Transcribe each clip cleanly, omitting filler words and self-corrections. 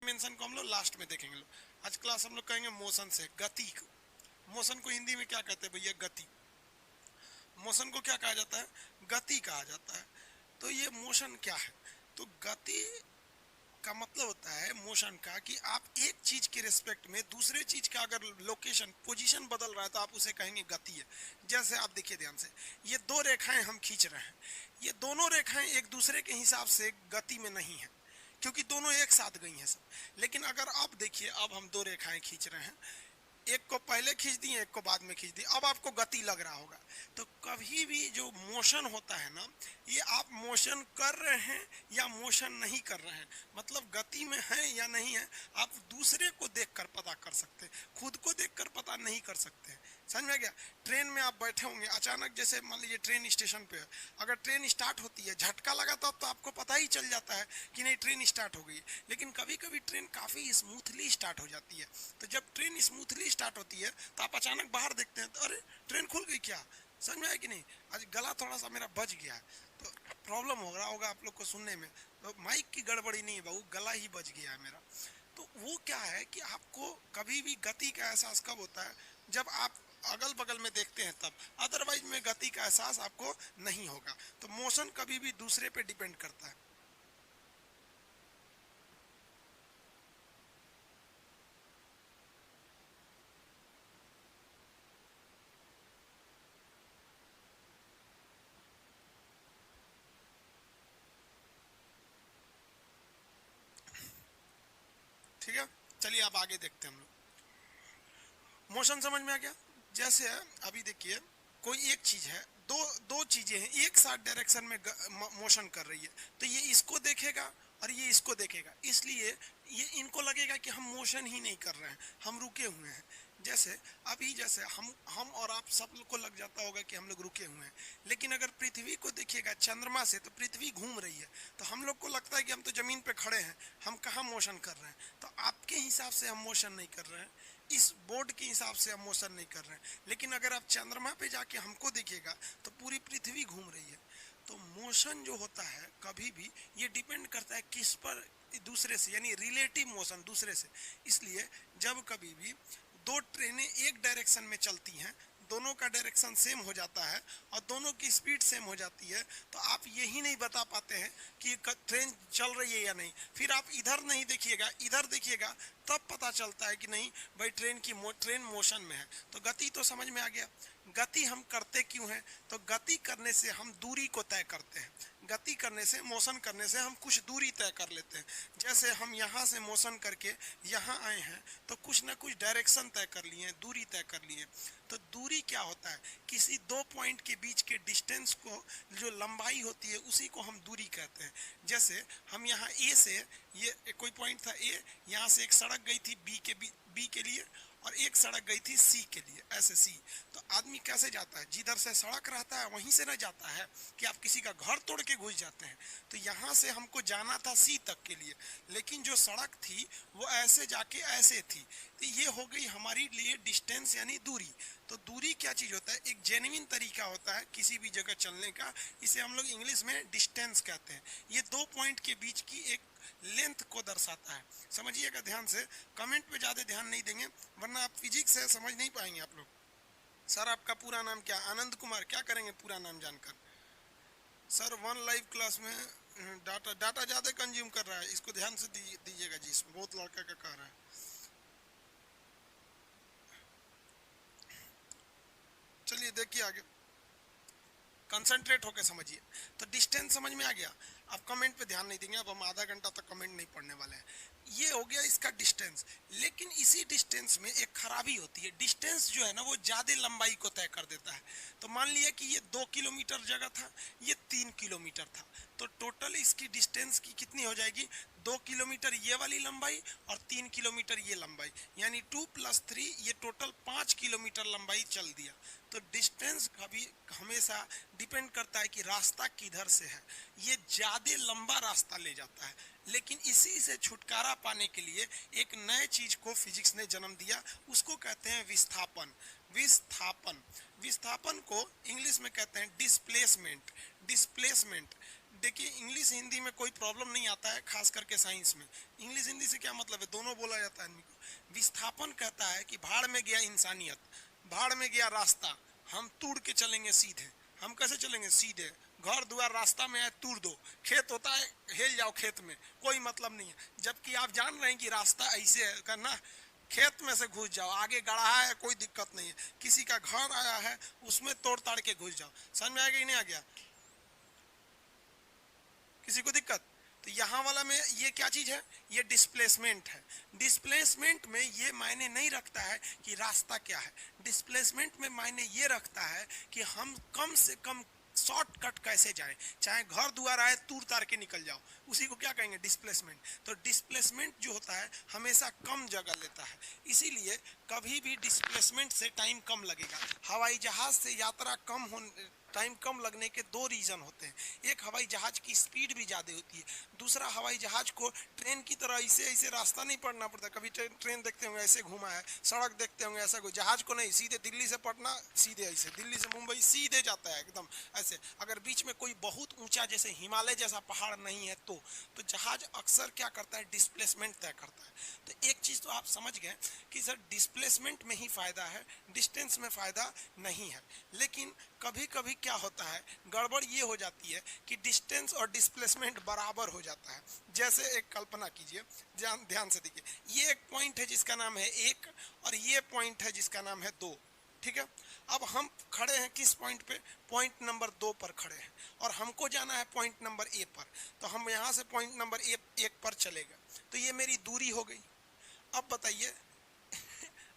Mention को हम लोग लास्ट में देखेंगे। आज क्लास हम लोग कहेंगे मोशन से, गति को। मोशन को हिंदी में क्या कहते हैं भैया? गति। मोशन को क्या कहा जाता है? गति कहा जाता है। तो ये मोशन क्या है? तो गति का मतलब होता है मोशन का कि आप एक चीज के रिस्पेक्ट में दूसरे चीज का अगर लोकेशन पोजीशन बदल रहा है तो आप उसे कहेंगे गति है। जैसे आप देखिए ध्यान से, ये दो रेखाएं हम खींच रहे हैं, ये दोनों रेखाएं एक दूसरे के हिसाब से गति में नहीं है क्योंकि दोनों एक साथ गई हैं सब। लेकिन अगर आप देखिए, अब हम दो रेखाएं खींच रहे हैं, एक को पहले खींच दी, एक को बाद में खींच दी, अब आपको गति लग रहा होगा। तो कभी भी जो मोशन होता है ना, ये आप मोशन कर रहे हैं या मोशन नहीं कर रहे हैं, मतलब गति में है या नहीं है, आप दूसरे को देखकर पता कर सकते हैं, खुद को देखकर पता नहीं कर सकते हैं। समझ में गया? ट्रेन में आप बैठे होंगे, अचानक जैसे मान लीजिए ट्रेन स्टेशन पे है, अगर ट्रेन स्टार्ट होती है, झटका लगा तो आपको पता ही चल जाता है कि नहीं ट्रेन स्टार्ट हो गई। लेकिन कभी कभी ट्रेन काफी स्मूथली स्टार्ट हो जाती है, तो जब ट्रेन स्मूथली स्टार्ट होती है तो आप अचानक बाहर देखते हैं तो अरे ट्रेन खुल गई क्या? समझ में आया कि नहीं? आज गला थोड़ा सा मेरा बज गया है, तो प्रॉब्लम हो रहा होगा आप लोग को सुनने में, तो माइक की गड़बड़ी नहीं है बाबू, गला ही बज गया है मेरा। तो वो क्या है कि आपको कभी भी गति का एहसास कब होता है? जब आप अगल बगल में देखते हैं तब, अदरवाइज में गति का एहसास आपको नहीं होगा। तो मोशन कभी भी दूसरे पे डिपेंड करता है। ठीक है, चलिए अब आगे देखते हैं हम लोग। मोशन समझ में आ गया? जैसे अभी देखिए, कोई एक चीज है, दो दो चीजें हैं एक साथ डायरेक्शन में मोशन कर रही है, तो ये इसको देखेगा और ये इसको देखेगा, इसलिए ये इनको लगेगा कि हम मोशन ही नहीं कर रहे हैं, हम रुके हुए हैं। जैसे अभी जैसे हम और आप सब लोग को लग जाता होगा कि हम लोग रुके हुए हैं, लेकिन अगर पृथ्वी को देखिएगा चंद्रमा से तो पृथ्वी घूम रही है, तो हम लोग को लगता है कि हम तो जमीन पे खड़े हैं, हम कहाँ मोशन कर रहे हैं। तो आपके हिसाब से हम मोशन नहीं कर रहे हैं, इस बोर्ड के हिसाब से हम मोशन नहीं कर रहे हैं, लेकिन अगर आप चंद्रमा पे जाके हमको देखिएगा तो पूरी पृथ्वी घूम रही है। तो मोशन जो होता है कभी भी ये डिपेंड करता है किस पर? दूसरे से, यानी रिलेटिव मोशन दूसरे से। इसलिए जब कभी भी दो ट्रेनें एक डायरेक्शन में चलती हैं, दोनों का डायरेक्शन सेम हो जाता है और दोनों की स्पीड सेम हो जाती है, तो आप यही नहीं बता पाते हैं कि ट्रेन चल रही है या नहीं। फिर आप इधर नहीं देखिएगा, इधर देखिएगा, तब पता चलता है कि नहीं भाई ट्रेन मोशन में है। तो गति तो समझ में आ गया। गति हम करते क्यों हैं? तो गति करने से हम दूरी को तय करते हैं, गति करने से, मोशन करने से हम कुछ दूरी तय कर लेते हैं। जैसे हम यहाँ से मोशन करके यहाँ आए हैं तो कुछ ना कुछ डायरेक्शन तय कर लिए, दूरी तय कर लिए। तो दूरी क्या होता है? किसी दो पॉइंट के बीच के डिस्टेंस को, जो लंबाई होती है उसी को हम दूरी कहते हैं। जैसे हम यहाँ ए से, ये कोई पॉइंट था ए, यहाँ से एक सड़क गई थी बी के लिए और एक सड़क गई थी सी के लिए, ऐसे सी। तो आदमी कैसे जाता है? जिधर से सड़क रहता है वहीं से ना जाता है कि आप किसी का घर तोड़ के घुस जाते हैं। तो यहाँ से हमको जाना था सी तक के लिए, लेकिन जो सड़क थी वो ऐसे जाके ऐसे थी, तो ये हो गई हमारी लिए डिस्टेंस यानी दूरी। तो दूरी क्या चीज होता है? एक जेन्युइन तरीका होता है किसी भी जगह चलने का, इसे हम लोग इंग्लिश में डिस्टेंस कहते हैं। ये दो पॉइंट के बीच की एक लेंथ को दर्शाता है। समझिएगा ध्यान से, कमेंट पे ज्यादा ध्यान नहीं देंगे वरना आप फिजिक्स है समझ नहीं पाएंगे आप लोग। सर आपका पूरा नाम क्या? आनंद कुमार। क्या करेंगे पूरा नाम जानकर? सर वन लाइव क्लास में डाटा ज्यादा कंज्यूम कर रहा है, इसको ध्यान से दीजिएगा जी, इसमें बहुत लड़का का कह रहा है। चलिए देखिए आगे, कंसंट्रेट होकर समझिए। तो डिस्टेंस समझ में आ गया। अब कमेंट पे ध्यान नहीं देंगे, अब हम आधा घंटा तक कमेंट नहीं पढ़ने वाले हैं। ये हो गया इसका डिस्टेंस। लेकिन इसी डिस्टेंस में एक खराबी होती है, डिस्टेंस जो है ना वो ज्यादा लंबाई को तय कर देता है। तो मान लिया कि ये 2 किलोमीटर जगह था, ये 3 किलोमीटर था, तो टोटल इसकी डिस्टेंस की कितनी हो जाएगी? 2 किलोमीटर ये वाली लंबाई और 3 किलोमीटर ये लंबाई, यानी 2 + 3, ये टोटल 5 किलोमीटर लंबाई चल दिया। तो डिस्टेंस कभी हमेशा डिपेंड करता है कि रास्ता किधर से है। ये ज्यादा ज्यादा लंबा रास्ता ले जाता है। लेकिन इसी से छुटकारा पाने के लिए एक नए चीज को फिजिक्स ने जन्म दिया, उसको कहते हैं विस्थापन। विस्थापन विस्थापन को इंग्लिश में कहते हैं डिस्प्लेसमेंट। डिस्प्लेसमेंट देखिए, इंग्लिश हिंदी में कोई प्रॉब्लम नहीं आता है, खास करके साइंस में। इंग्लिश हिंदी से क्या मतलब है, दोनों बोला जाता है आदमी को। विस्थापन कहता है कि भाड़ में गया इंसानियत, भाड़ में गया रास्ता, हम तोड़ के चलेंगे सीधे। हम कैसे चलेंगे? सीधे। घर द्वार रास्ता में है, तोड़ दो। खेत होता है, हेल जाओ खेत में, कोई मतलब नहीं है। जबकि आप जान रहे हैं कि रास्ता ऐसे है करना, खेत में से घुस जाओ, आगे गढ़ा है, कोई दिक्कत नहीं है। किसी का घर आया है, उसमें तोड़ ताड़ के घुस जाओ। समझ में आ गया कि नहीं आ गया? किसी को दिक्कत? तो यहाँ वाला में ये क्या चीज है? ये डिस्प्लेसमेंट है। डिस्प्लेसमेंट में ये मायने नहीं रखता है कि रास्ता क्या है। डिस्प्लेसमेंट में मायने ये रखता है कि हम कम से कम शॉर्टकट कैसे जाएं, चाहे घर द्वार आए तूर तार के निकल जाओ, उसी को क्या कहेंगे? डिस्प्लेसमेंट। तो डिस्प्लेसमेंट जो होता है हमेशा कम जगह लेता है, इसीलिए कभी भी डिस्प्लेसमेंट से टाइम कम लगेगा। हवाई जहाज से यात्रा कम होने टाइम कम लगने के दो रीजन होते हैं। एक, हवाई जहाज की स्पीड भी ज्यादा होती है। दूसरा, हवाई जहाज को ट्रेन की तरह ऐसे ऐसे रास्ता नहीं पड़ना पड़ता। कभी ट्रेन देखते होंगे ऐसे घुमा है, सड़क देखते होंगे ऐसा, कोई जहाज को नहीं, सीधे दिल्ली से पटना, सीधे ऐसे, दिल्ली से मुंबई सीधे जाता है एकदम ऐसे। अगर बीच में कोई बहुत ऊंचा जैसे हिमालय जैसा पहाड़ नहीं है तो जहाज अक्सर क्या करता है? डिस्प्लेसमेंट तय करता है। तो एक चीज तो आप समझ गए कि सर डिस्प्लेसमेंट में ही फायदा है, डिस्टेंस में फायदा नहीं है। लेकिन कभी कभी क्या होता है, गड़बड़ ये हो जाती है कि डिस्टेंस और डिस्प्लेसमेंट बराबर हो जाता है। जैसे एक कल्पना कीजिए, ध्यान से देखिए, ये एक पॉइंट है जिसका नाम है 1 और ये पॉइंट है जिसका नाम है 2, ठीक है। अब हम खड़े हैं किस पॉइंट पे? पॉइंट नंबर 2 पर खड़े हैं और हमको जाना है पॉइंट नंबर ए पर। तो हम यहाँ से पॉइंट नंबर 1 पर चले गए, तो ये मेरी दूरी हो गई। अब बताइए,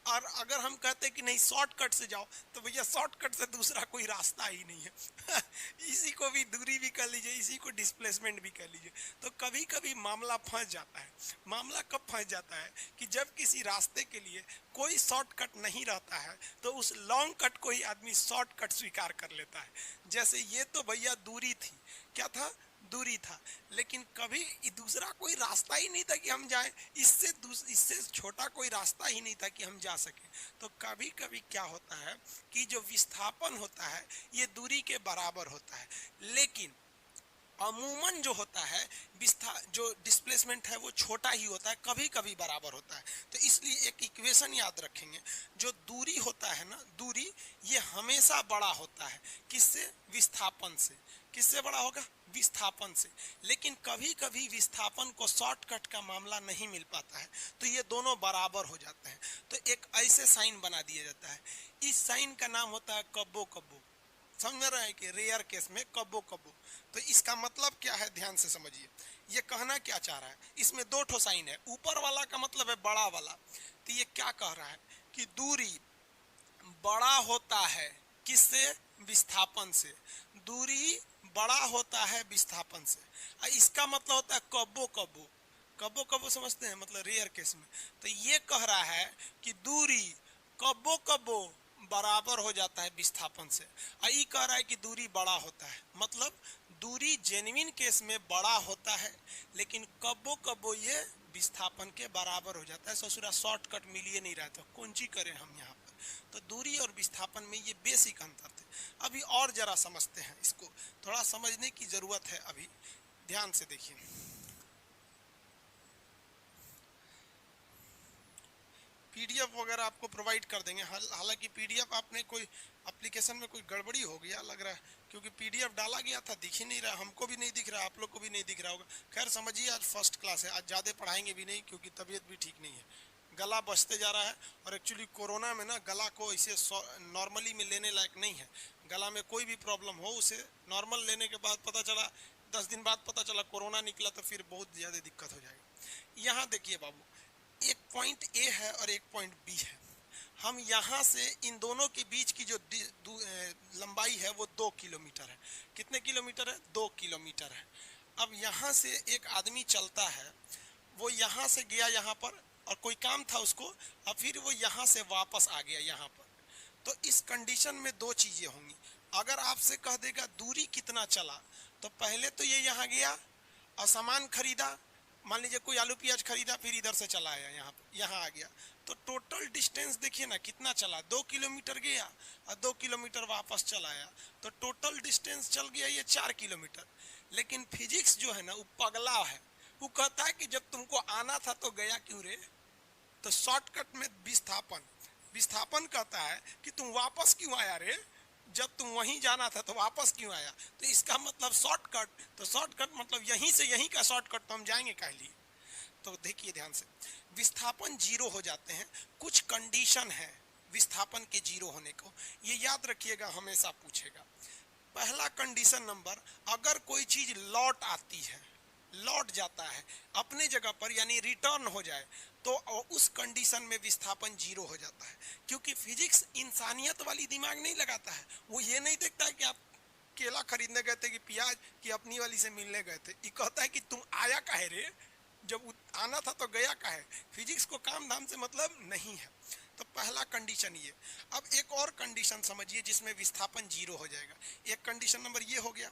और अगर हम कहते कि नहीं शॉर्टकट से जाओ, तो भैया शॉर्टकट से दूसरा कोई रास्ता ही नहीं है। इसी को भी दूरी भी कर लीजिए, इसी को डिस्प्लेसमेंट भी कर लीजिए। तो कभी कभी मामला फंस जाता है। मामला कब फंस जाता है कि जब किसी रास्ते के लिए कोई शॉर्टकट नहीं रहता है, तो उस लॉन्ग कट को ही आदमी शॉर्टकट स्वीकार कर लेता है। जैसे ये तो भैया दूरी थी, क्या था? दूरी था। लेकिन कभी दूसरा कोई रास्ता ही नहीं था कि हम जाएं, इससे छोटा कोई रास्ता ही नहीं था कि हम जा सके। तो कभी कभी क्या होता है कि जो विस्थापन होता है ये दूरी के बराबर होता है, लेकिन अमूमन जो होता है जो डिस्प्लेसमेंट है वो छोटा ही होता है, कभी कभी बराबर होता है। तो इसलिए एक इक्वेशन याद रखेंगे, जो दूरी होता है ना, दूरी ये हमेशा बड़ा होता है। किससे? विस्थापन से। किससे बड़ा होगा? विस्थापन से। लेकिन कभी कभी विस्थापन को शॉर्टकट का मामला नहीं मिल पाता है, तो ये दोनों बराबर हो जाते हैं। तो एक ऐसे साइन बना दिया जाता है, इस साइन का नाम होता है कब्बो कब्बो। समझ रहे हैं कि रेयर केस में कब्बो कब्बो। तो इसका मतलब क्या है, ध्यान से समझिए। ये कहना क्या चाह रहा है, इसमें दो ठो साइन है। ऊपर वाला का मतलब है बड़ा वाला, तो ये क्या कह रहा है कि दूरी बड़ा होता है किससे? विस्थापन से। दूरी बड़ा होता है विस्थापन से। इसका मतलब होता है कब्बो कब्बो। कब्बो कब्बो समझते हैं, मतलब रेयर केस में। तो ये कह रहा है कि दूरी कब्बो कब्बो बराबर हो जाता है विस्थापन से। ये कह रहा है कि दूरी बड़ा होता है, मतलब दूरी जेन्युइन केस में बड़ा होता है, लेकिन कब्बो कब्बो ये विस्थापन के बराबर हो जाता है। ससुरा शॉर्टकट मिलिए नहीं रहा, तो कौन सी करें हम यहाँ पर। तो दूरी और विस्थापन में ये बेसिक अंतर थे। अभी और जरा समझते हैं इसको, थोड़ा समझने की जरूरत है अभी, ध्यान से देखिए। पीडीएफ वगैरह आपको प्रोवाइड कर देंगे। हालांकि पीडीएफ आपने कोई एप्लीकेशन में कोई गड़बड़ी हो गया लग रहा है, क्योंकि पीडीएफ डाला गया था, दिख ही नहीं रहा, हमको भी नहीं दिख रहा, आप लोग को भी नहीं दिख रहा होगा। खैर समझिए, आज फर्स्ट क्लास है, आज ज़्यादा पढ़ाएंगे भी नहीं क्योंकि तबीयत भी ठीक नहीं है, गला बचते जा रहा है। और एक्चुअली कोरोना में ना गला को इसे नॉर्मली में लेने लायक नहीं है। गला में कोई भी प्रॉब्लम हो, उसे नॉर्मल लेने के बाद पता चला 10 दिन बाद पता चला कोरोना निकला, तो फिर बहुत ज़्यादा दिक्कत हो जाएगी। यहाँ देखिए बाबू, एक पॉइंट ए है और एक पॉइंट बी है। हम यहाँ से इन दोनों के बीच की जो लंबाई है वो 2 किलोमीटर है। कितने किलोमीटर है? 2 किलोमीटर है। अब यहाँ से एक आदमी चलता है, वो यहाँ से गया यहाँ पर और कोई काम था उसको, और फिर वो यहाँ से वापस आ गया यहाँ पर। तो इस कंडीशन में दो चीजें होंगी। अगर आपसे कह देगा दूरी कितना चला, तो पहले तो ये यहाँ गया और सामान खरीदा, मान लीजिए कोई आलू प्याज खरीदा, फिर इधर से चला आया, यहाँ आ गया, तो टोटल डिस्टेंस देखिए ना कितना चला, 2 किलोमीटर गया और 2 किलोमीटर वापस चला आया, तो टोटल डिस्टेंस चल गया ये 4 किलोमीटर। लेकिन फिजिक्स जो है ना वो पगला है, वो कहता है कि जब तुमको आना था तो गया क्यों रे। तो शॉर्टकट में विस्थापन कहता है कि तुम वापस क्यों आया रे, जब तुम वहीं जाना था तो वापस क्यों आया। तो इसका मतलब शॉर्टकट, तो शॉर्टकट मतलब यहीं से यहीं का शॉर्टकट, तो हम जाएंगे काहे लिए। तो देखिए ध्यान से, विस्थापन जीरो हो जाते हैं, कुछ कंडीशन है विस्थापन के जीरो होने को, ये याद रखिएगा, हमेशा पूछेगा। पहला कंडीशन नंबर, अगर कोई चीज लौट आती है, लौट जाता है अपने जगह पर, यानी रिटर्न हो जाए, तो उस कंडीशन में विस्थापन जीरो हो जाता है। क्योंकि फिजिक्स इंसानियत वाली दिमाग नहीं लगाता है, वो ये नहीं देखता है कि आप केला खरीदने गए थे कि प्याज की अपनी वाली से मिलने गए थे, ये कहता है कि तुम आया काहे रे, जब आना था तो गया काहे। फिजिक्स को काम धाम से मतलब नहीं है। तो पहला कंडीशन ये। अब एक और कंडीशन समझिए जिसमें विस्थापन जीरो हो जाएगा। एक कंडीशन नंबर ये हो गया।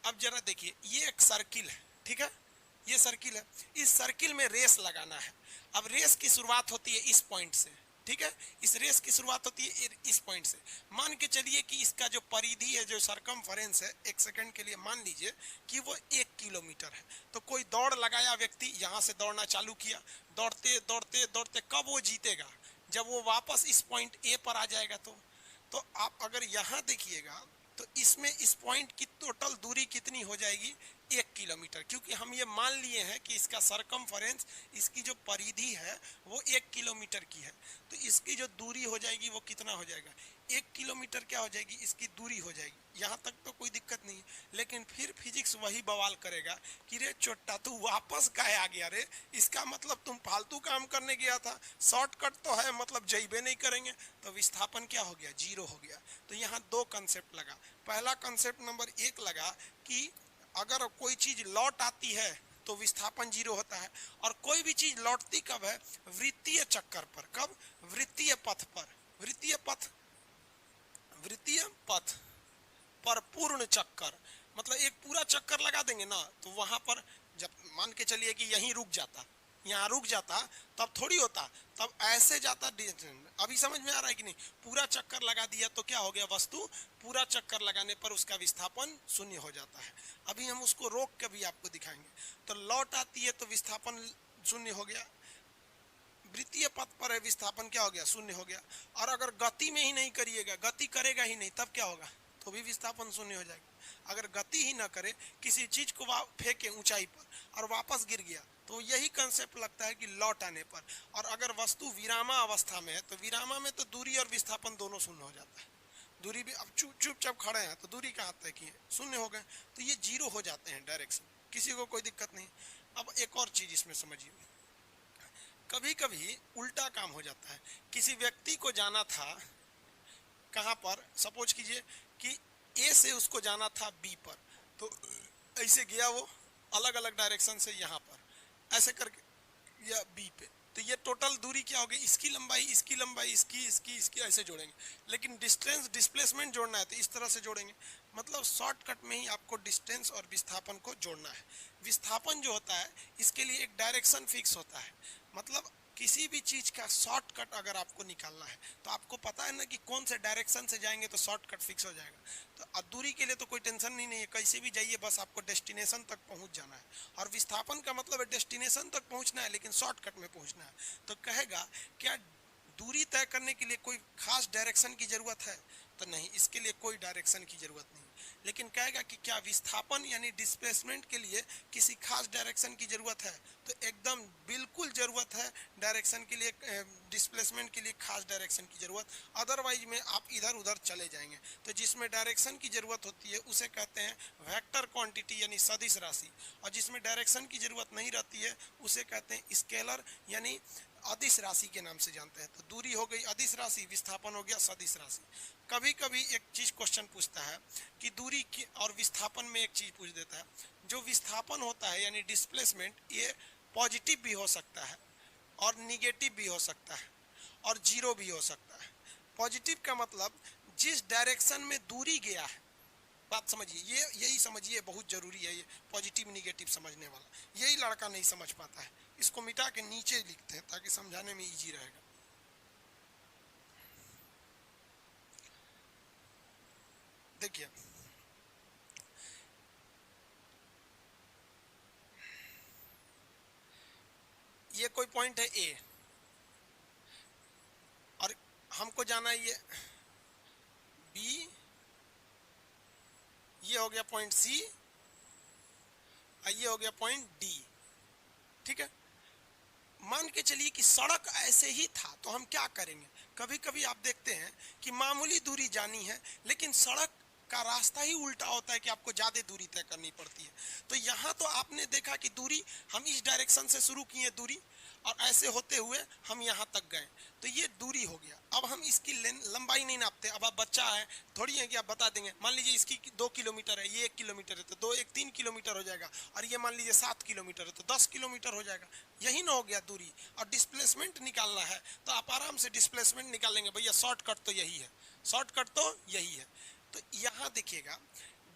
अब जरा देखिए, ये एक सर्किल है, ठीक है, ये सर्किल है, इस सर्किल में रेस लगाना है। अब रेस की शुरुआत होती है इस पॉइंट से, ठीक है, इस रेस की शुरुआत होती है इस पॉइंट से। मान के चलिए कि इसका जो परिधि है, जो सरकमफेरेंस है, एक सेकंड के लिए मान लीजिए कि वो 1 किलोमीटर है। तो कोई दौड़ लगाया व्यक्ति, यहाँ से दौड़ना चालू किया, दौड़ते दौड़ते दौड़ते, कब वो जीतेगा, जब वो वापस इस पॉइंट ए पर आ जाएगा। तो आप अगर यहाँ देखिएगा तो इसमें इस पॉइंट की टोटल दूरी कितनी हो जाएगी, 1 किलोमीटर, क्योंकि हम ये मान लिए हैं कि इसका सरकमफेरेंस, इसकी जो परिधि है वो 1 किलोमीटर की है। तो इसकी जो दूरी हो जाएगी वो कितना हो जाएगा, 1 किलोमीटर क्या हो जाएगी, इसकी दूरी हो जाएगी। यहाँ तक तो कोई दिक्कत नहीं है। लेकिन फिर फिजिक्स वही बवाल करेगा कि रे चोट्टा तू वापस काहे आ गया रे, इसका मतलब तुम फालतू काम करने गया था, शॉर्टकट तो है, मतलब जइबे नहीं करेंगे। तो विस्थापन क्या हो गया, जीरो हो गया। तो यहाँ दो कंसेप्ट लगा। पहला कंसेप्ट नंबर 1 लगा कि अगर कोई चीज लौट आती है तो विस्थापन जीरो होता है। और कोई भी चीज लौटती कब है, वृत्तीय चक्कर पर। कब, वृत्तीय पथ पर। वृत्तीय पथ पर पूर्ण चक्कर, मतलब एक पूरा चक्कर लगा देंगे ना, तो वहां पर जब मान के चलिए कि यहीं रुक जाता, यहाँ रुक जाता, तब थोड़ी होता, तब ऐसे जाता। अभी समझ में आ रहा है कि नहीं, पूरा चक्कर लगा दिया तो क्या हो गया, वस्तु पूरा चक्कर लगाने पर उसका विस्थापन शून्य हो जाता है। अभी हम उसको रोक के भी आपको दिखाएंगे। तो लौट आती है तो विस्थापन शून्य हो गया, वृत्तीय पथ पर है, विस्थापन क्या हो गया, शून्य हो गया। और अगर गति में ही नहीं करिएगा, गति करेगा ही नहीं, तब क्या होगा, तो भी विस्थापन शून्य हो जाएगा। अगर गति ही ना करे, किसी चीज को फेंके ऊंचाई पर और वापस गिर गया, तो यही कंसेप्ट लगता है कि लौट आने पर। और अगर वस्तु विरामा अवस्था में है, तो विरामा में तो दूरी और विस्थापन दोनों शून्य हो जाता है। दूरी भी, अब चुपचाप खड़े हैं तो दूरी कहाँ तय की है, शून्य हो गए, तो ये जीरो हो जाते हैं डायरेक्शन, किसी को कोई दिक्कत नहीं। अब एक और चीज इसमें समझिए, कभी कभी उल्टा काम हो जाता है। किसी व्यक्ति को जाना था कहाँ पर, सपोज कीजिए कि ए से उसको जाना था बी पर, तो ऐसे गया वो अलग अलग डायरेक्शन से यहाँ पर ऐसे करके या बी पे, तो ये टोटल दूरी क्या होगी, इसकी लंबाई, इसकी लंबाई, इसकी ऐसे जोड़ेंगे। लेकिन डिस्टेंस डिस्प्लेसमेंट जोड़ना है तो इस तरह से जोड़ेंगे। मतलब शॉर्टकट में ही आपको डिस्टेंस और विस्थापन को जोड़ना है। विस्थापन जो होता है इसके लिए एक डायरेक्शन फिक्स होता है। मतलब किसी भी चीज का शॉर्टकट अगर आपको निकालना है तो आपको पता है ना कि कौन से डायरेक्शन से जाएंगे तो शॉर्टकट फिक्स हो जाएगा। तो दूरी के लिए तो कोई टेंशन नहीं है, कैसे भी जाइए, बस आपको डेस्टिनेशन तक पहुंच जाना है। और विस्थापन का मतलब है डेस्टिनेशन तक पहुंचना है लेकिन शॉर्टकट में पहुंचना है। तो कहेगा क्या दूरी तय करने के लिए कोई खास डायरेक्शन की जरूरत है, तो नहीं, इसके लिए कोई डायरेक्शन की जरूरत नहीं। लेकिन कहेगा कि क्या विस्थापन यानी डिस्प्लेसमेंट के लिए किसी खास डायरेक्शन की जरूरत है, तो एकदम बिल्कुल जरूरत है डायरेक्शन के लिए, डिस्प्लेसमेंट के लिए खास डायरेक्शन की जरूरत, अदरवाइज में आप इधर उधर चले जाएंगे। तो जिसमें डायरेक्शन की जरूरत होती है उसे कहते हैं वेक्टर क्वांटिटी यानी सदिश राशि, और जिसमें डायरेक्शन की जरूरत नहीं रहती है उसे कहते हैं स्केलर यानी अदिश राशि के नाम से जानते हैं। तो दूरी हो गई अदिश राशि, विस्थापन हो गया सदिश राशि। कभी कभी एक चीज क्वेश्चन पूछता है कि दूरी की और विस्थापन में एक चीज पूछ देता है, जो विस्थापन होता है यानी डिस्प्लेसमेंट, ये पॉजिटिव भी हो सकता है और निगेटिव भी हो सकता है और जीरो भी हो सकता है। पॉजिटिव का मतलब जिस डायरेक्शन में दूरी गया है, बात समझिए, ये यही समझिए, बहुत जरूरी है ये पॉजिटिव निगेटिव समझने वाला, यही लड़का नहीं समझ पाता है। इसको मिटा के नीचे लिखते हैं ताकि समझाने में इजी रहेगा। देखिए ये कोई पॉइंट है ए, और हमको जाना है ये बी, ये हो गया पॉइंट सी, और ये हो गया पॉइंट डी। ठीक है, मान के चलिए कि सड़क ऐसे ही था तो हम क्या करेंगे। कभी कभी आप देखते हैं कि मामूली दूरी जानी है लेकिन सड़क का रास्ता ही उल्टा होता है कि आपको ज्यादा दूरी तय करनी पड़ती है। तो यहाँ तो आपने देखा कि दूरी हम इस डायरेक्शन से शुरू किए दूरी, और ऐसे होते हुए हम यहाँ तक गए, तो ये दूरी हो गया। अब हम इसकी लंबाई नहीं नापते। अब आप बच्चा है, थोड़ी है कि आप बता देंगे मान लीजिए इसकी 2 किलोमीटर है, ये 1 किलोमीटर है, तो 2 1 3 किलोमीटर हो जाएगा, और ये मान लीजिए 7 किलोमीटर है तो 10 किलोमीटर हो जाएगा। यही ना हो गया दूरी। और डिस्प्लेसमेंट निकालना है तो आप आराम से डिस्प्लेसमेंट निकालेंगे, भैया शॉर्टकट तो यही है, शॉर्टकट तो यही है। तो यहाँ देखिएगा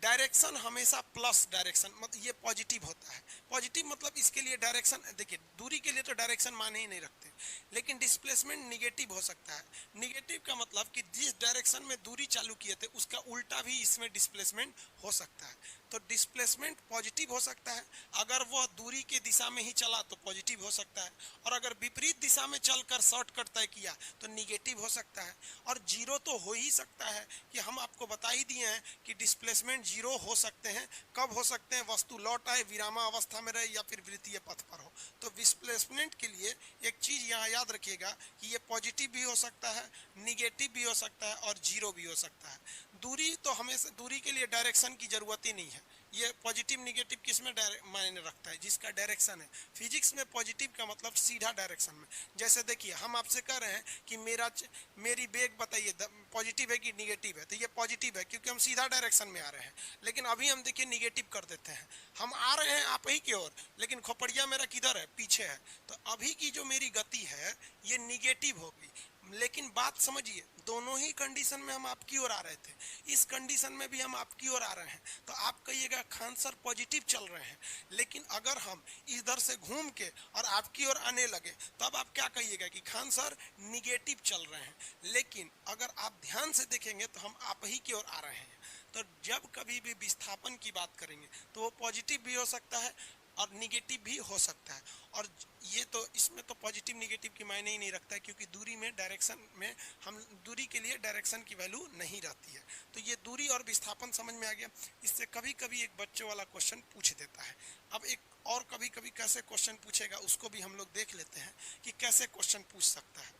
डायरेक्शन हमेशा प्लस डायरेक्शन, मतलब ये पॉजिटिव होता है। पॉजिटिव मतलब इसके लिए डायरेक्शन, देखिए दूरी के लिए तो डायरेक्शन माने ही नहीं रखते, लेकिन डिस्प्लेसमेंट निगेटिव हो सकता है। निगेटिव का मतलब कि जिस डायरेक्शन में दूरी चालू किए थे उसका उल्टा भी इसमें डिस्प्लेसमेंट हो सकता है। तो डिस्प्लेसमेंट पॉजिटिव हो सकता है, अगर वह दूरी के दिशा में ही चला तो पॉजिटिव हो सकता है, और अगर विपरीत दिशा में चलकर शॉर्टकट तय किया तो निगेटिव हो सकता है। और जीरो तो हो ही सकता है कि हम आपको बता ही दिए हैं कि डिस्प्लेसमेंट जीरो हो सकते हैं। कब हो सकते हैं, वस्तु लौट आए, विरामा अवस्था में रहे, या फिर वृत्तीय पथ पर हो। तो डिस्प्लेसमेंट के लिए एक चीज यहाँ याद रखिएगा कि ये पॉजिटिव भी हो सकता है, निगेटिव भी हो सकता है, और जीरो भी हो सकता है। दूरी तो हमेशा, दूरी के लिए डायरेक्शन की जरूरत ही नहीं है। ये पॉजिटिव निगेटिव किस में मायने रखता है, जिसका डायरेक्शन है। फिजिक्स में पॉजिटिव का मतलब सीधा डायरेक्शन में। जैसे देखिए हम आपसे कह रहे हैं कि मेरी वेग बताइए पॉजिटिव है कि निगेटिव है, तो ये पॉजिटिव है क्योंकि हम सीधा डायरेक्शन में आ रहे हैं। लेकिन अभी हम देखिए निगेटिव कर देते हैं, हम आ रहे हैं आप ही की ओर, लेकिन खोपड़िया मेरा किधर है, पीछे है। तो अभी की जो मेरी गति है ये निगेटिव होगी। लेकिन बात समझिए, दोनों ही कंडीशन में हम आपकी ओर आ रहे थे, इस कंडीशन में भी हम आपकी ओर आ रहे हैं। तो आप कहिएगा खान सर पॉजिटिव चल रहे हैं, लेकिन अगर हम इधर से घूम के और आपकी ओर आने लगे तब आप क्या कहिएगा कि खान सर निगेटिव चल रहे हैं। लेकिन अगर आप ध्यान से देखेंगे तो हम आप ही की ओर आ रहे हैं। तो जब कभी भी विस्थापन की बात करेंगे तो वो पॉजिटिव भी हो सकता है और निगेटिव भी हो सकता है। और ये तो इसमें तो पॉजिटिव निगेटिव की मायने ही नहीं रखता है, क्योंकि दूरी में डायरेक्शन में हम दूरी के लिए डायरेक्शन की वैल्यू नहीं रहती है। तो ये दूरी और विस्थापन समझ में आ गया। इससे कभी कभी एक बच्चों वाला क्वेश्चन पूछ देता है। अब एक और कभी कभी कैसे क्वेश्चन पूछेगा उसको भी हम लोग देख लेते हैं कि कैसे क्वेश्चन पूछ सकता है।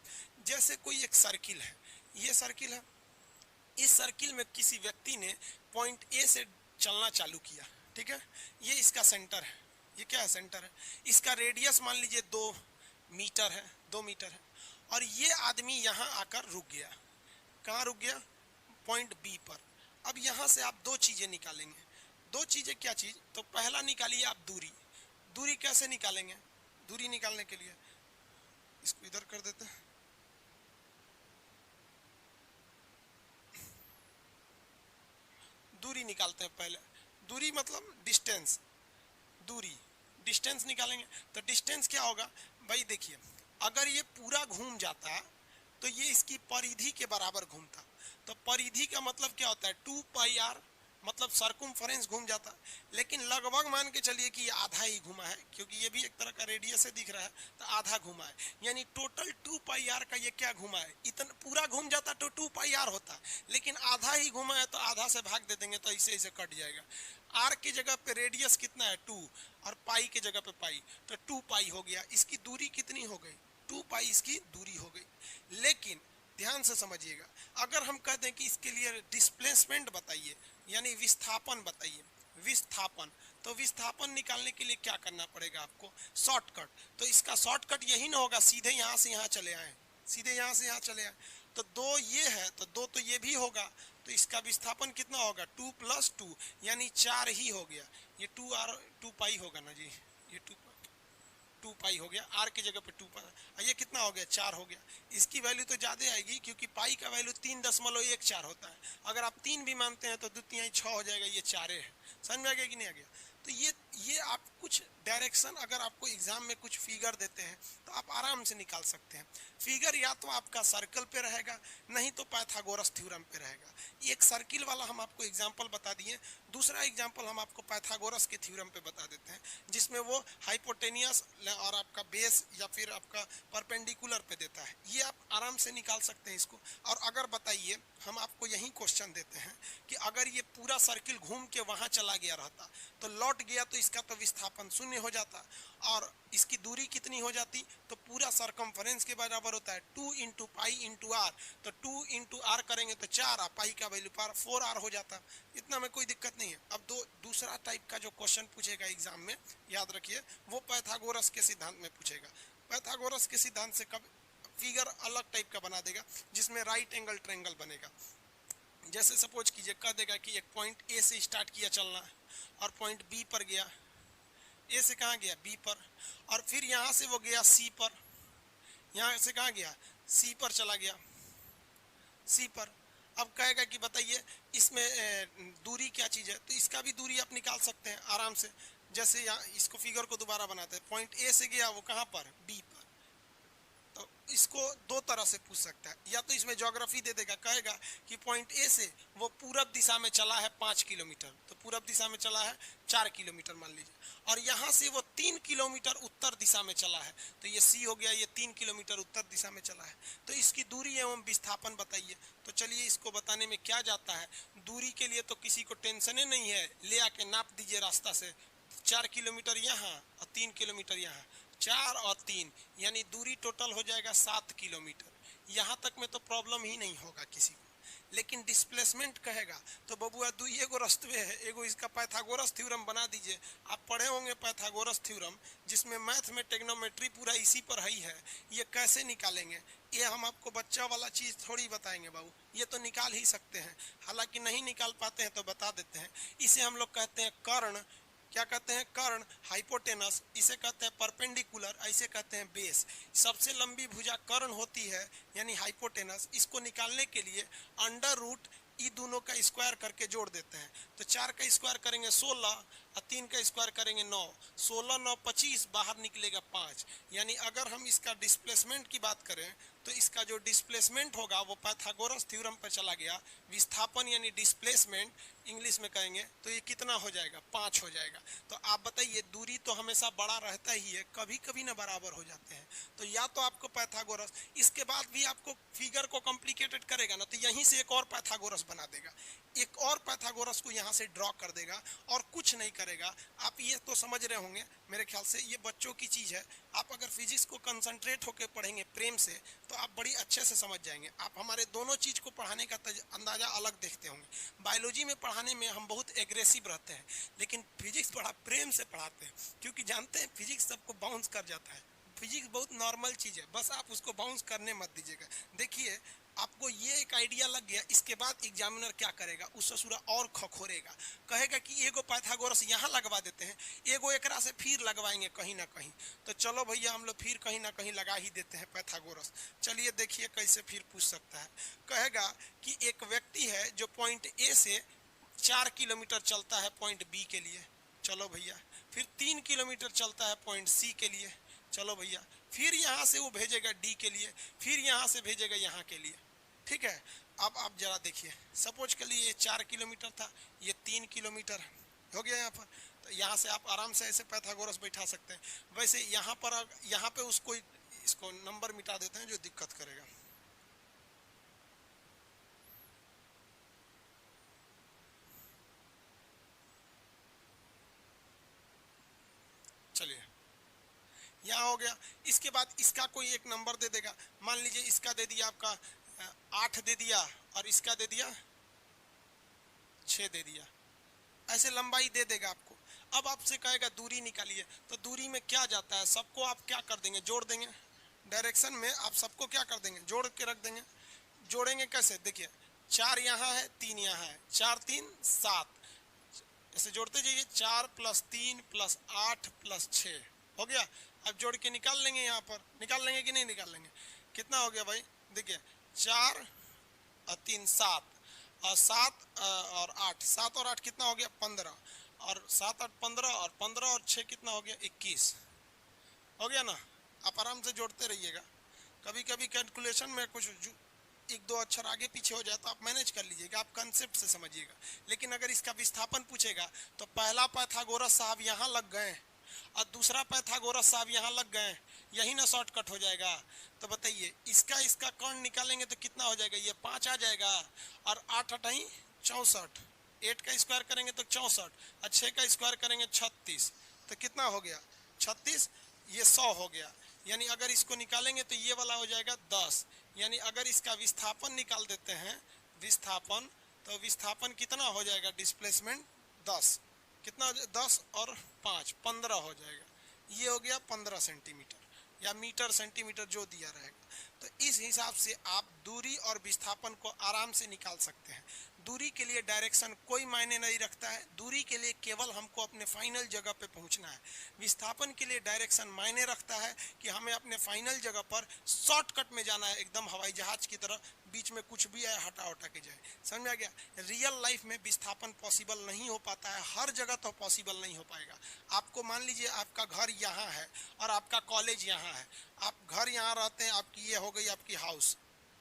जैसे कोई एक सर्किल है, ये सर्किल है, इस सर्किल में किसी व्यक्ति ने पॉइंट ए से चलना चालू किया, ठीक है, ये इसका सेंटर है, ये क्या है, सेंटर है। इसका रेडियस मान लीजिए 2 मीटर है, 2 मीटर है, और ये आदमी यहाँ आकर रुक गया। कहाँ रुक गया, पॉइंट बी पर। अब यहाँ से आप 2 चीजें निकालेंगे। 2 चीजें क्या चीज, तो पहला निकालिए आप दूरी। दूरी कैसे निकालेंगे, दूरी निकालने के लिए इसको इधर कर देते हैं, दूरी निकालते हैं पहले। दूरी मतलब डिस्टेंस, दूरी डिस्टेंस निकालेंगे। तो डिस्टेंस क्या होगा भाई, देखिए अगर ये पूरा घूम जाता तो ये इसकी परिधि के बराबर घूमता। तो परिधि का मतलब क्या होता है, 2 पाई आर, मतलब सर्कुम्फरेंस घूम जाता। लेकिन लगभग मान के चलिए कि आधा ही घुमा है, क्योंकि ये भी एक तरह का रेडियस से दिख रहा है, तो आधा घुमा है। यानी टोटल 2 पाई आर का ये क्या घुमा है, इतना पूरा घूम जाता तो 2 पाई आर होता, लेकिन आधा ही घुमा है तो आधा से भाग दे देंगे तो ऐसे ऐसे कट जाएगा। आर की जगह पे रेडियस कितना है 2, और पाई की जगह पे पाई, तो 2 पाई हो गया। इसकी दूरी कितनी हो गई, 2 पाई इसकी दूरी हो गई। लेकिन ध्यान से समझिएगा, अगर हम कह दें कि इसके लिए डिस्प्लेसमेंट बताइए, यानी विस्थापन बताइए, विस्थापन, तो विस्थापन निकालने के लिए क्या करना पड़ेगा आपको, शॉर्टकट। तो इसका शॉर्टकट यही ना होगा सीधे यहाँ से यहाँ चले आए, सीधे यहाँ से यहाँ चले आए। तो 2 ये है तो 2 तो ये भी होगा, तो इसका विस्थापन कितना होगा, 2 + 2 यानी 4 ही हो गया। ये 2 पाई होगा ना जी, ये 2 पाई। 2 पाई हो गया, आर की जगह पे 2 पाई, ये कितना हो गया 4 हो गया। इसकी वैल्यू तो ज़्यादा आएगी क्योंकि पाई का वैल्यू 3.14 होता है। अगर आप 3 भी मानते हैं तो 2 3 6 हो जाएगा, ये 4 है। समझ में आ गया कि नहीं आ गया? तो ये आप कुछ डायरेक्शन, अगर आपको एग्जाम में कुछ फिगर देते हैं तो आप आराम से निकाल सकते हैं। फिगर या तो आपका सर्कल पे रहेगा, नहीं तो पाइथागोरस थ्योरम पे रहेगा। एक सर्किल वाला हम आपको एग्जांपल बता दिए, दूसरा एग्जांपल हम आपको पाइथागोरस के थ्योरम पे बता देते हैं, जिसमें वो हाइपोटेनियस और आपका बेस या फिर आपका परपेंडिकुलर पे देता है। ये आप आराम से निकाल सकते हैं इसको। और अगर बताइए, हम आपको यही क्वेश्चन देते हैं कि अगर ये पूरा सर्किल घूम के वहां चला गया रहता तो लौट गया तो इसका तो विस्थापन 0 हो जाता, और इसकी दूरी कितनी हो जाती, तो पूरा सरकमफरेंस के बराबर होता है 2 इंटू पाई इंटू आर। तो 2 इंटू आर करेंगे तो 4, पाई का वैल्यू पर 4 आर हो जाता। इतना में कोई दिक्कत नहीं है। अब दूसरा टाइप का जो क्वेश्चन पूछेगा एग्जाम में, याद रखिए, वो पाइथागोरस के सिद्धांत में पूछेगा। पाइथागोरस के सिद्धांत से कब फिगर अलग टाइप का बना देगा, जिसमें राइट एंगल ट्रायंगल बनेगा। जैसे सपोज कीजिए, कह देगा कि एक पॉइंट ए से स्टार्ट किया चलना और पॉइंट बी पर गया, ए से कहाँ गया बी पर, और फिर यहाँ से वो गया सी पर, यहाँ से कहाँ गया सी पर चला गया, सी पर। अब कहेगा कि बताइए इसमें दूरी क्या चीज़ है, तो इसका भी दूरी आप निकाल सकते हैं आराम से। जैसे यहाँ इसको फिगर को दोबारा बनाते हैं, पॉइंट ए से गया वो कहाँ पर बी पर, तो इसको दो तरह से पूछ सकता है। या तो इसमें ज्योग्राफी दे देगा, कहेगा कि पॉइंट ए से वो पूरब दिशा में चला है 5 किलोमीटर, तो पूरब दिशा में चला है 4 किलोमीटर मान लीजिए, और यहाँ से वो 3 किलोमीटर उत्तर दिशा में चला है, तो ये सी हो गया, ये 3 किलोमीटर उत्तर दिशा में चला है। तो इसकी दूरी एवं विस्थापन बताइए। तो चलिए इसको बताने में क्या जाता है, दूरी के लिए तो किसी को टेंशन नहीं है, ले आके नाप दीजिए रास्ता से, 4 किलोमीटर यहाँ और 3 किलोमीटर यहाँ, 4 और 3 यानी दूरी टोटल हो जाएगा 7 किलोमीटर। यहाँ तक में तो प्रॉब्लम ही नहीं होगा किसी को। लेकिन डिस्प्लेसमेंट कहेगा तो बबुआ दू एगो रस्तवे है, एगो इसका पाइथागोरस थ्योरम बना दीजिए। आप पढ़े होंगे पाइथागोरस थ्योरम, जिसमें मैथ में टेक्नोमेट्री पूरा इसी पर ही है। ये कैसे निकालेंगे, ये हम आपको बच्चा वाला चीज़ थोड़ी बताएंगे बाबू, ये तो निकाल ही सकते हैं। हालांकि नहीं निकाल पाते हैं तो बता देते हैं। इसे हम लोग कहते हैं कर्ण, क्या कहते हैं कर्ण, हाइपोटेनस, इसे कहते हैं परपेंडिकुलर, ऐसे कहते हैं बेस। सबसे लंबी भुजा कर्ण होती है यानी हाइपोटेनस। इसको निकालने के लिए अंडर रूट ई दोनों का स्क्वायर करके जोड़ देते हैं। तो 4 का स्क्वायर करेंगे 16 और 3 का स्क्वायर करेंगे 9, 16 9 25, बाहर निकलेगा 5। यानी अगर हम इसका डिस्प्लेसमेंट की बात करें तो इसका जो डिस्प्लेसमेंट होगा वो पाइथागोरस थ्योरम पर चला गया। विस्थापन यानी डिस्प्लेसमेंट इंग्लिश में कहेंगे तो ये कितना हो जाएगा 5 हो जाएगा। तो आप बताइए, दूरी तो हमेशा बड़ा रहता ही है, कभी कभी ना बराबर हो जाते हैं। तो या तो आपको पाइथागोरस, इसके बाद भी आपको फिगर को कॉम्प्लिकेटेड करेगा ना, तो यहीं से एक और पाइथागोरस बना देगा, एक और पाइथागोरस को यहाँ से ड्रॉ कर देगा और कुछ नहीं करेगा। आप ये तो समझ रहे होंगे मेरे ख्याल से, ये बच्चों की चीज़ है। आप अगर फिजिक्स को कंसंट्रेट होकर पढ़ेंगे प्रेम से तो आप बड़ी अच्छे से समझ जाएंगे। आप हमारे दोनों चीज़ को पढ़ाने का अंदाज़ा अलग देखते होंगे। बायोलॉजी में पढ़ाने में हम बहुत एग्रेसिव रहते हैं, लेकिन फिजिक्स बड़ा प्रेम से पढ़ाते हैं, क्योंकि जानते हैं फिजिक्स सबको बाउंस कर जाता है। फिजिक्स बहुत नॉर्मल चीज़ है, बस आप उसको बाउंस करने मत दीजिएगा। देखिए आपको ये एक आइडिया लग गया, इसके बाद एग्जामिनर क्या करेगा, उस ससुरा और खखोरेगा, कहेगा कि एगो पाइथागोरस यहाँ लगवा देते हैं, एगो एकरा से फिर लगवाएंगे कहीं ना कहीं। तो चलो भैया हम लोग फिर कहीं ना कहीं लगा ही देते हैं पाइथागोरस। चलिए देखिए कैसे फिर पूछ सकता है। कहेगा कि एक व्यक्ति है जो पॉइंट ए से 4 किलोमीटर चलता है पॉइंट बी के लिए, चलो भैया, फिर 3 किलोमीटर चलता है पॉइंट सी के लिए, चलो भैया, फिर यहाँ से वो भेजेगा डी के लिए, फिर यहाँ से भेजेगा यहाँ के लिए। ठीक है, अब आप जरा देखिए, सपोज के लिए ये 4 किलोमीटर था, ये 3 किलोमीटर हो गया यहाँ पर। तो यहाँ से आप आराम से ऐसे पाइथागोरस बैठा सकते हैं। वैसे यहाँ पर, यहाँ पे उसको, इसको नंबर मिटा देते हैं जो दिक्कत करेगा। चलिए यहाँ हो गया। इसके बाद इसका कोई एक नंबर दे देगा, मान लीजिए इसका दे दिया आपका 8 दे दिया, और इसका दे दिया 6 दे दिया, ऐसे लंबाई दे देगा आपको। अब आपसे कहेगा दूरी निकालिए, तो दूरी में क्या जाता है, सबको आप क्या कर देंगे, जोड़ देंगे। डायरेक्शन में आप सबको क्या कर देंगे, जोड़ के रख देंगे। जोड़ेंगे कैसे, देखिए 4 यहाँ है 3 यहाँ है, 4 3 7, ऐसे जोड़ते जाइए, 4 + 3 + 8 + 6, हो गया। अब जोड़ के निकाल लेंगे, यहाँ पर निकाल लेंगे कि नहीं निकाल लेंगे। कितना हो गया भाई, देखिए 4 और 3 7, और 7 और 8, 7 और 8 कितना हो गया 15, और 7 8 15, और 15 और 6 कितना हो गया 21। हो गया ना। आप आराम से जोड़ते रहिएगा। कभी कभी कैलकुलेशन में कुछ एक दो अक्षर आगे पीछे हो जाए तो आप मैनेज कर लीजिएगा, आप कंसेप्ट से समझिएगा। लेकिन अगर इसका विस्थापन पूछेगा तो पहला पाइथागोरस साहब यहाँ लग गए और दूसरा पाइथागोरस साहब यहाँ लग गए, यही ना शॉर्टकट हो जाएगा। तो बताइए इसका इसका कर्ण निकालेंगे तो कितना हो जाएगा, ये 5 आ जाएगा, और 8 8 64, 8 का स्क्वायर करेंगे तो 64, और 6 का स्क्वायर करेंगे 36, तो कितना हो गया 36, ये 100 हो गया। यानी अगर इसको निकालेंगे तो ये वाला हो जाएगा 10। यानी अगर इसका विस्थापन निकाल देते हैं, विस्थापन, तो विस्थापन कितना हो जाएगा, डिस्प्लेसमेंट 10, कितना 10 और 5 15 हो जाएगा। ये हो गया 15 सेंटीमीटर या मीटर सेंटीमीटर जो दिया रहेगा। तो इस हिसाब से आप दूरी और विस्थापन को आराम से निकाल सकते हैं। दूरी के लिए डायरेक्शन कोई मायने नहीं रखता है, दूरी के लिए केवल हमको अपने फाइनल जगह पे पहुंचना है। विस्थापन के लिए डायरेक्शन मायने रखता है कि हमें अपने फाइनल जगह पर शॉर्टकट में जाना है, एकदम हवाई जहाज की तरह, बीच में कुछ भी है हटा उठा के जाए। समझ में आ गया। रियल लाइफ में विस्थापन पॉसिबल नहीं हो पाता है, हर जगह तो पॉसिबल नहीं हो पाएगा। आपको मान लीजिए आपका घर यहाँ है और आपका कॉलेज यहाँ है, आप घर यहाँ रहते हैं, आपकी ये हो गई आपकी हाउस,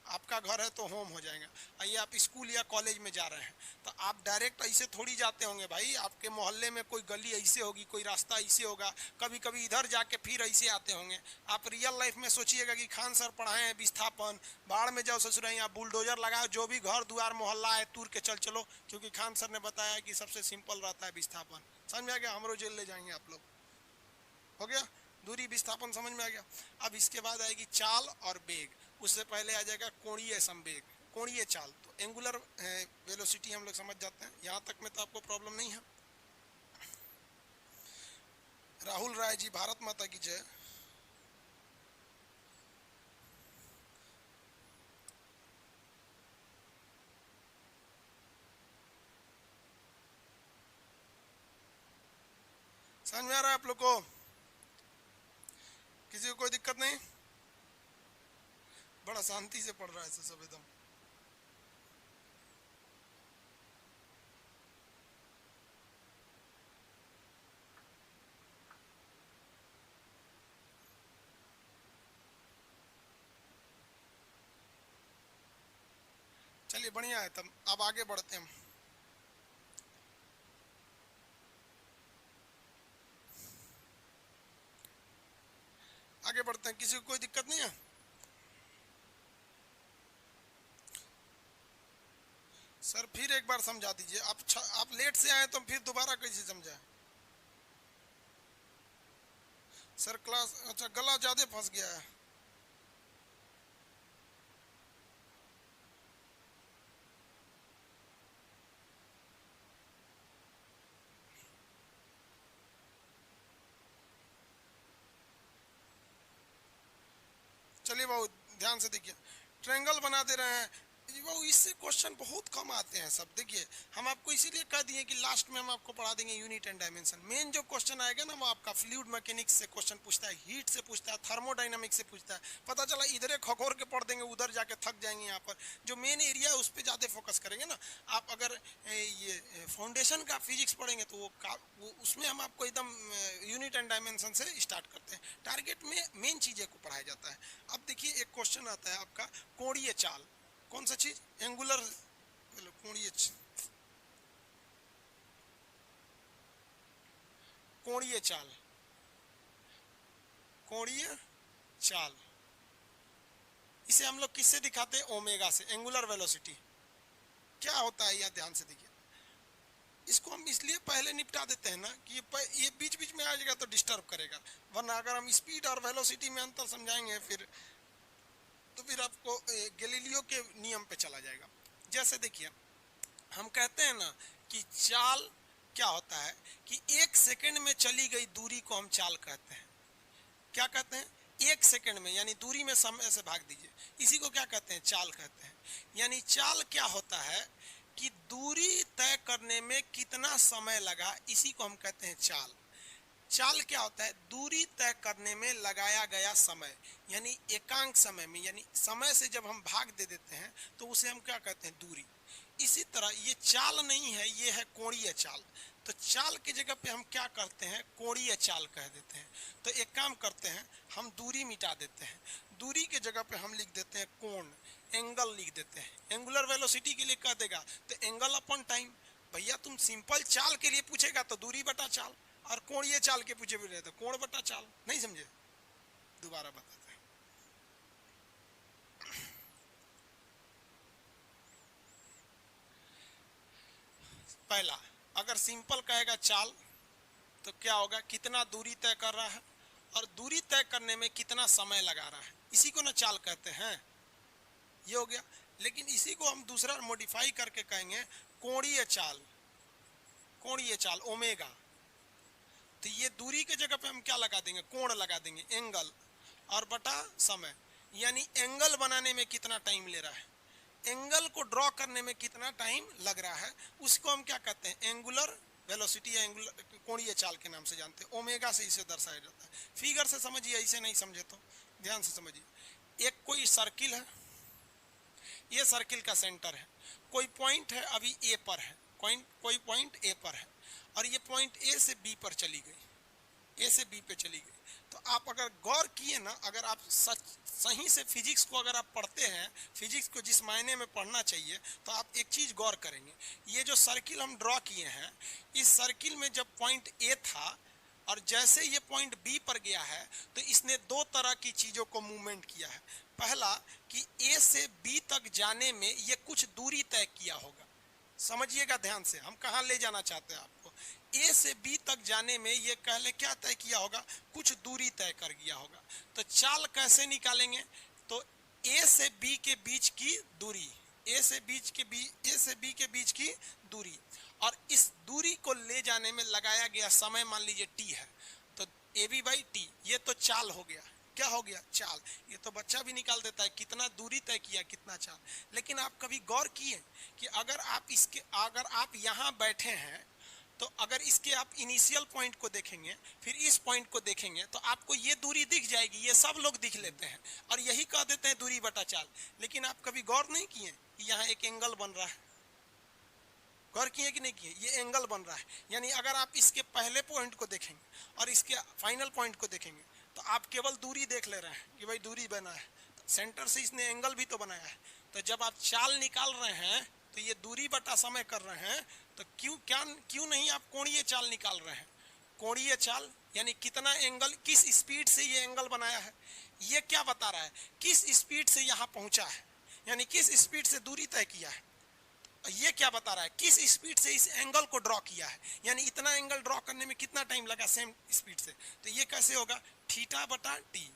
आपका घर है तो होम हो जाएगा। आइए आप स्कूल या कॉलेज में जा रहे हैं तो आप डायरेक्ट ऐसे थोड़ी जाते होंगे भाई, आपके मोहल्ले में कोई गली ऐसे होगी, कोई रास्ता ऐसे होगा, कभी कभी इधर जाके फिर ऐसे आते होंगे। आप रियल लाइफ में सोचिएगा कि खान सर पढ़ाए हैं विस्थापन, बाढ़ में जाओ ससुर, यहाँ बुलडोजर लगाओ, जो भी घर द्वार मोहल्ला है तूर के चल चलो, क्योंकि खान सर ने बताया कि सबसे सिंपल रहता है विस्थापन। समझ में आ गया, हमरो जेल ले जाएंगे आप लोग। हो गया, दूरी विस्थापन समझ में आ गया। अब इसके बाद आएगी चाल और वेग, उससे पहले आ जाएगा कोणीय संवेग, कोणीय चाल। तो एंगुलर वेलोसिटी हम लोग समझ जाते हैं, यहाँ तक में तो आपको प्रॉब्लम नहीं है। राहुल राय जी, भारत माता की जय। समझ में आ रहा है आप लोग को, किसी को कोई दिक्कत नहीं? बड़ा शांति से पढ़ रहा है सब एकदम। चलिए बढ़िया है, तब अब आगे बढ़ते हैं। आगे बढ़ते हैं, किसी को कोई दिक्कत नहीं है? सर फिर एक बार समझा दीजिए, आप लेट से आए तो फिर दोबारा कैसे समझाएं? सर क्लास, अच्छा गला ज्यादा फंस गया है। चलिए बाबू ध्यान से देखिए, ट्रायंगल बना दे रहे हैं बाबू, इससे क्वेश्चन बहुत कम आते हैं सब। देखिए हम आपको इसीलिए कह दिए कि लास्ट में हम आपको पढ़ा देंगे यूनिट एंड डायमेंशन। मेन जो क्वेश्चन आएगा ना वो आपका फ्लूइड मैकेनिक्स से क्वेश्चन पूछता है, हीट से पूछता है, थर्मोडाइनमिक्स से पूछता है। पता चला इधर खखोर के पढ़ देंगे, उधर जाके थक जाएंगे। यहाँ पर जो मेन एरिया है उस पर ज़्यादा फोकस करेंगे ना। आप अगर ये फाउंडेशन का फिजिक्स पढ़ेंगे तो वो उसमें हम आपको एकदम यूनिट एंड डायमेंशन से स्टार्ट करते हैं। टारगेट में मेन चीज़ें को पढ़ाया जाता है। अब देखिए एक क्वेश्चन आता है आपका कोणीय चाल, कौन सा चीज, एंगुलर, कोणीय, कोणीय चाल, कोणीय चाल, इसे हम लोग किससे दिखाते हैं, ओमेगा से, एंगुलर वेलोसिटी। क्या होता है यह ध्यान से देखिए, इसको हम इसलिए पहले निपटा देते हैं ना कि ये बीच बीच में आ जाएगा तो डिस्टर्ब करेगा, वरना अगर हम स्पीड और वेलोसिटी में अंतर समझाएंगे फिर तो फिर आपको गैलीलियो के नियम पे चला जाएगा। जैसे देखिए हम कहते हैं ना कि चाल क्या होता है, कि 1 सेकंड में चली गई दूरी को हम चाल कहते हैं। क्या कहते हैं, 1 सेकंड में, यानी दूरी में समय से भाग दीजिए, इसी को क्या कहते हैं, चाल कहते हैं। यानी चाल क्या होता है कि दूरी तय करने में कितना समय लगा, इसी को हम कहते हैं चाल। चाल क्या होता है? दूरी तय करने में लगाया गया समय, यानी एकांक समय में, यानी समय से जब हम भाग दे देते हैं तो उसे हम क्या कहते हैं? दूरी। इसी तरह ये चाल नहीं है, ये है कोणीय चाल। तो चाल की जगह पे हम क्या करते हैं? कोणीय चाल कह देते हैं। तो एक काम करते हैं, हम दूरी मिटा देते हैं, दूरी के जगह पे हम लिख देते हैं कोण, एंगल लिख देते हैं। एंगुलर वेलोसिटी के लिए कह देगा तो एंगल अपॉन टाइम। भैया तुम सिंपल चाल के लिए पूछेगा तो दूरी बटा चाल, और कोणीय चाल के पूछे भी तो कोण बटा चाल। नहीं समझे? दोबारा बताते हैं। पहला, अगर सिंपल कहेगा चाल तो क्या होगा? कितना दूरी तय कर रहा है और दूरी तय करने में कितना समय लगा रहा है, इसी को ना चाल कहते हैं। ये हो गया। लेकिन इसी को हम दूसरा मॉडिफाई करके कहेंगे कोणीय चाल। कोणीय चाल ओमेगा। तो ये दूरी के जगह पे हम क्या लगा देंगे? कोण लगा देंगे, एंगल, और बटा समय, यानी एंगल बनाने में कितना टाइम ले रहा है, एंगल को ड्रॉ करने में कितना टाइम लग रहा है, उसको हम क्या कहते हैं? एंगुलर वेलोसिटी या एंगुलर कोणीय चाल के नाम से जानते हैं। ओमेगा से इसे दर्शाया जाता है। फिगर से समझिए, ऐसे नहीं समझे तो ध्यान से समझिए। एक कोई सर्किल है, ये सर्किल का सेंटर है, कोई पॉइंट है अभी ए पर है, कोई पॉइंट ए पर है, और ये पॉइंट ए से बी पर चली गई, ए से बी पे चली गई। तो आप अगर गौर किए ना, अगर आप सही से फिजिक्स को अगर आप पढ़ते हैं, फिजिक्स को जिस मायने में पढ़ना चाहिए, तो आप एक चीज गौर करेंगे, ये जो सर्किल हम ड्रॉ किए हैं, इस सर्किल में जब पॉइंट ए था और जैसे ये पॉइंट बी पर गया है, तो इसने दो तरह की चीजों को मूवमेंट किया है। पहला कि ए से बी तक जाने में ये कुछ दूरी तय किया होगा। समझिएगा ध्यान से, हम कहाँ ले जाना चाहते हैं आपको। ए से बी तक जाने में ये कहले क्या तय किया होगा? कुछ दूरी तय कर गया होगा। तो चाल कैसे निकालेंगे? तो ए से बी के बीच की दूरी, ए से बी के बीच की दूरी, और इस दूरी को ले जाने में लगाया गया समय मान लीजिए टी है, तो ए बी बाई टी, ये तो चाल हो गया। क्या हो गया? चाल। ये तो बच्चा भी निकाल देता है, कितना दूरी तय किया, कितना चाल। लेकिन आप कभी गौर किए कि अगर आप यहाँ बैठे हैं, तो अगर इसके आप इनिशियल पॉइंट को देखेंगे, फिर इस पॉइंट को देखेंगे, तो आपको ये दूरी दिख जाएगी। ये सब लोग दिख लेते हैं और यही कह देते हैं दूरी बटा चाल। लेकिन आप कभी गौर नहीं किए कि यहाँ एक एंगल बन रहा है? गौर किए कि नहीं किए? ये एंगल बन रहा है, यानी अगर आप इसके पहले पॉइंट को देखेंगे और इसके फाइनल पॉइंट को देखेंगे, तो आप केवल दूरी देख ले रहे हैं कि भाई दूरी बना है, तो सेंटर से इसने एंगल भी तो बनाया है। तो जब आप चाल निकाल रहे हैं तो ये दूरी बटा समय कर रहे हैं, तो क्यों नहीं आप कोणीय चाल निकाल रहे हैं? कोणीय चाल यानी कितना एंगल, किस स्पीड से ये एंगल बनाया है, ये क्या बता रहा है? किस स्पीड से यहाँ पहुंचा है, यानी किस स्पीड से दूरी तय किया है। ये क्या बता रहा है? किस स्पीड से इस एंगल को ड्रॉ किया है, यानी इतना एंगल ड्रॉ करने में कितना टाइम लगा सेम स्पीड से। तो ये कैसे होगा? थीटा बटा टी,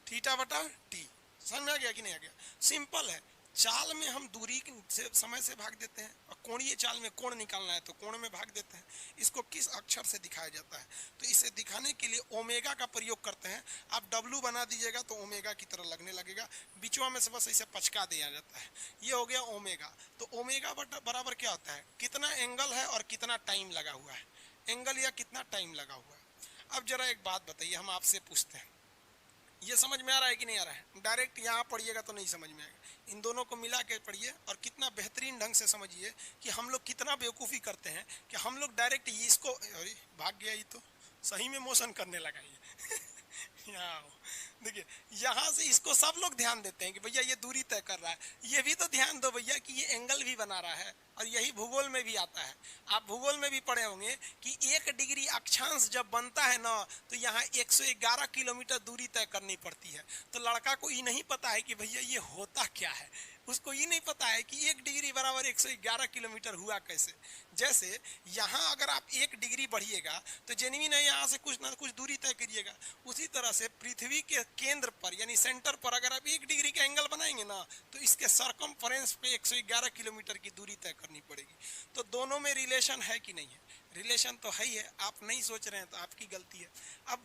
थीटा बटा टी। समझ में आ गया कि नहीं आ गया? सिंपल है। चाल में हम दूरी से समय से भाग देते हैं, और कोणीय चाल में कोण निकालना है तो कोण में भाग देते हैं। इसको किस अक्षर से दिखाया जाता है? तो इसे दिखाने के लिए ओमेगा का प्रयोग करते हैं। आप डब्लू बना दीजिएगा तो ओमेगा की तरह लगने लगेगा, बीचवा में से बस इसे पचका दिया जाता है। ये हो गया ओमेगा। तो ओमेगा बराबर क्या होता है? कितना एंगल है और कितना टाइम लगा हुआ है, एंगल या कितना टाइम लगा हुआ है। अब जरा एक बात बताइए, हम आपसे पूछते हैं, ये समझ में आ रहा है कि नहीं आ रहा है? डायरेक्ट यहाँ पढ़िएगा तो नहीं समझ में आएगा, इन दोनों को मिला के पढ़िए और कितना बेहतरीन ढंग से समझिए कि हम लोग कितना बेवकूफ़ी करते हैं कि हम लोग डायरेक्ट इसको, अरे भाग गया, ये तो सही में मोशन करने लगा ये यहाँ देखिए, यहाँ से इसको सब लोग ध्यान देते हैं कि भैया ये दूरी तय कर रहा है। ये भी तो ध्यान दो भैया कि ये एंगल भी बना रहा है, और यही भूगोल में भी आता है। आप भूगोल में भी पढ़े होंगे कि 1 डिग्री अक्षांश जब बनता है ना, तो यहाँ 111 किलोमीटर दूरी तय करनी पड़ती है। तो लड़का को ये नहीं पता है कि भैया ये होता क्या है, उसको ये नहीं पता है कि 1 डिग्री बराबर 111 किलोमीटर हुआ कैसे। जैसे यहाँ अगर आप 1 डिग्री बढ़िएगा तो जेन्युइन है, यहाँ से कुछ ना कुछ दूरी तय करिएगा। उसी तरह से पृथ्वी के केंद्र पर यानी सेंटर पर अगर आप 1 डिग्री का एंगल बनाएंगे ना, तो इसके सरकमफ्रेंस पे 111 किलोमीटर की दूरी तय करनी पड़ेगी। तो दोनों में रिलेशन है कि नहीं है? रिलेशन तो है ही है, आप नहीं सोच रहे हैं तो आपकी गलती है। अब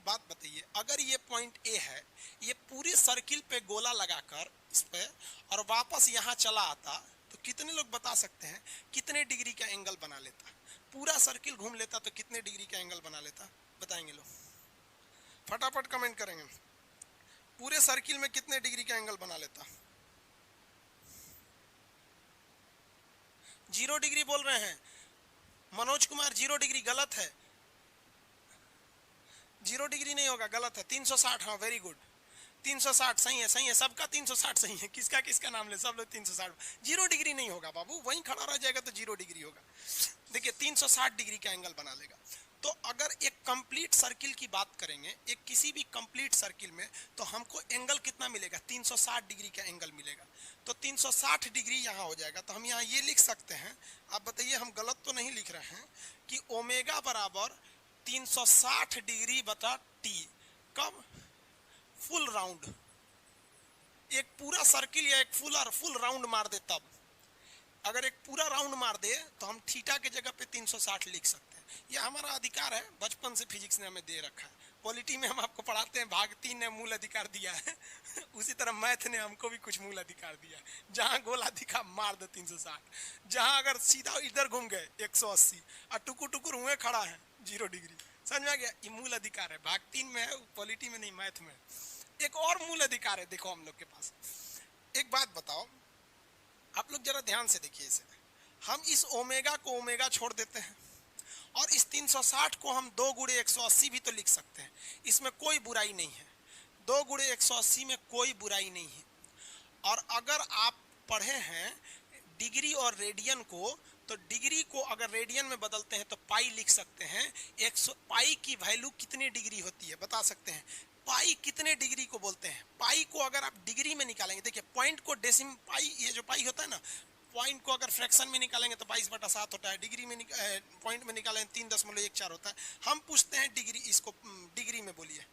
बात बताइए, अगर ये पॉइंट ए है, ये पूरी सर्किल पे गोला लगाकर इस पे और वापस यहाँ चला आता, तो कितने लोग बता सकते हैं कितने डिग्री का एंगल बना लेता? पूरा सर्किल घूम लेता तो कितने डिग्री का एंगल बना लेता? बताएंगे लोग, फटाफट कमेंट करेंगे। पूरे सर्किल में कितने डिग्री का एंगल बना लेता? 0 डिग्री बोल रहे हैं मनोज कुमार, 0 डिग्री गलत है, 0 डिग्री नहीं होगा, गलत है। 360, हाँ वेरी गुड, 360 सही है, सही है, सबका 360 सही है, किसका किसका नाम ले, सब लोग 360। 0 डिग्री नहीं होगा बाबू, वहीं खड़ा रह जाएगा तो 0 डिग्री होगा। देखिए 360 डिग्री का एंगल बना लेगा। तो अगर एक कंप्लीट सर्किल की बात करेंगे, एक किसी भी कंप्लीट सर्किल में, तो हमको एंगल कितना मिलेगा? 360 डिग्री का एंगल मिलेगा। तो 360 डिग्री यहाँ हो जाएगा। तो हम यहाँ ये लिख सकते हैं, आप बताइए हम गलत तो नहीं लिख रहे हैं, कि ओमेगा बराबर 360 डिग्री बटा टी। कब? फुल राउंड, एक पूरा सर्किल या एक फुल राउंड मार दे तब। अगर एक पूरा राउंड मार दे तो हम थीटा के जगह पे 360 लिख सकते हैं। यह हमारा अधिकार है, बचपन से फिजिक्स ने हमें दे रखा है। पॉलिटी में हम आपको पढ़ाते हैं भाग 3 ने मूल अधिकार दिया है उसी तरह मैथ ने हमको भी कुछ मूल अधिकार दिया है। जहां गोला दिखा मार दो 360, जहां अगर सीधा इधर घूम गए 180 और टुकुर टुकुर हुए खड़ा है 0 डिग्री। समझ में आ गया? ये मूल अधिकार है, भाग 3 में है, पॉलिटी में नहीं, मैथ में। एक और मूल अधिकार है देखो हम लोग के पास। एक बात बताओ, आप लोग जरा ध्यान से देखिए इसे। हम इस ओमेगा को ओमेगा छोड़ देते हैं और इस 360 को हम 2 गुणे 180 भी तो लिख सकते हैं, इसमें कोई बुराई नहीं है। 2 गुणे 180 में कोई बुराई नहीं है। और अगर आप पढ़े हैं डिग्री और रेडियन को, तो डिग्री को अगर रेडियन में बदलते हैं तो पाई लिख सकते हैं। 100 पाई की वैल्यू कितनी डिग्री होती है बता सकते हैं? पाई कितने डिग्री को बोलते हैं? पाई को अगर आप डिग्री में निकालेंगे, देखिए पॉइंट को डेसिम पाई, ये जो पाई होता है ना, पॉइंट को अगर फ्रैक्शन में निकालेंगे तो 22/7 होता है, डिग्री में पॉइंट में निकालेंगे 3.14 होता है। हम पूछते हैं डिग्री, इसको डिग्री में बोलिए।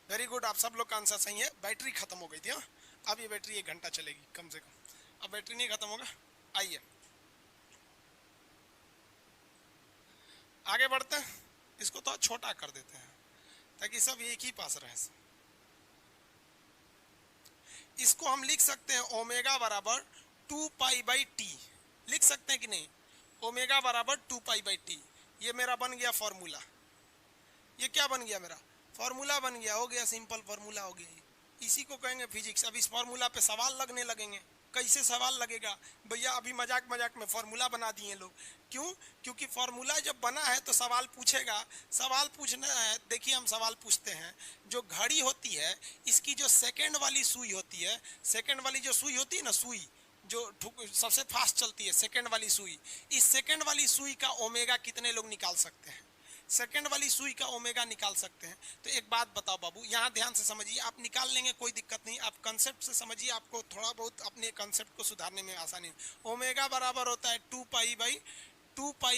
वेरी गुड, आप सब लोग का आंसर सही है। बैटरी खत्म हो गई थी। अब ये बैटरी 1 घंटा चलेगी कम से कम। अब बैटरी नहीं खत्म होगा। आइए आगे बढ़ते हैं, इसको तो छोटा कर देते हैं ताकि सब एक ही पास रहे। इसको हम लिख सकते हैं ओमेगा बराबर 2 पाई बाई टी, लिख सकते हैं कि नहीं? ओमेगा बराबर 2 पाई बाई टी, ये मेरा बन गया फॉर्मूला। ये क्या बन गया? मेरा फॉर्मूला बन गया, हो गया सिंपल फॉर्मूला हो गया। इसी को कहेंगे फिजिक्स। अब इस फॉर्मूला पे सवाल लगने लगेंगे। कैसे सवाल लगेगा भैया? अभी मजाक मजाक में फॉर्मूला बना दिए लोग। क्यों? क्योंकि फॉर्मूला जब बना है तो सवाल पूछेगा। सवाल पूछना है, देखिए हम सवाल पूछते हैं। जो घड़ी होती है, इसकी जो सेकंड वाली सुई होती है, सेकंड वाली जो सुई होती है ना, सुई जो सबसे फास्ट चलती है, सेकंड वाली सुई, इस सेकंड वाली सुई का ओमेगा कितने लोग निकाल सकते हैं? सेकंड वाली सुई का ओमेगा निकाल सकते हैं। तो एक बात बताओ बाबू, यहाँ ध्यान से समझिए, आप निकाल लेंगे कोई दिक्कत नहीं, आप कंसेप्ट से समझिए, आपको थोड़ा बहुत अपने कंसेप्ट को सुधारने में आसानी। ओमेगा बराबर होता है 2 पाई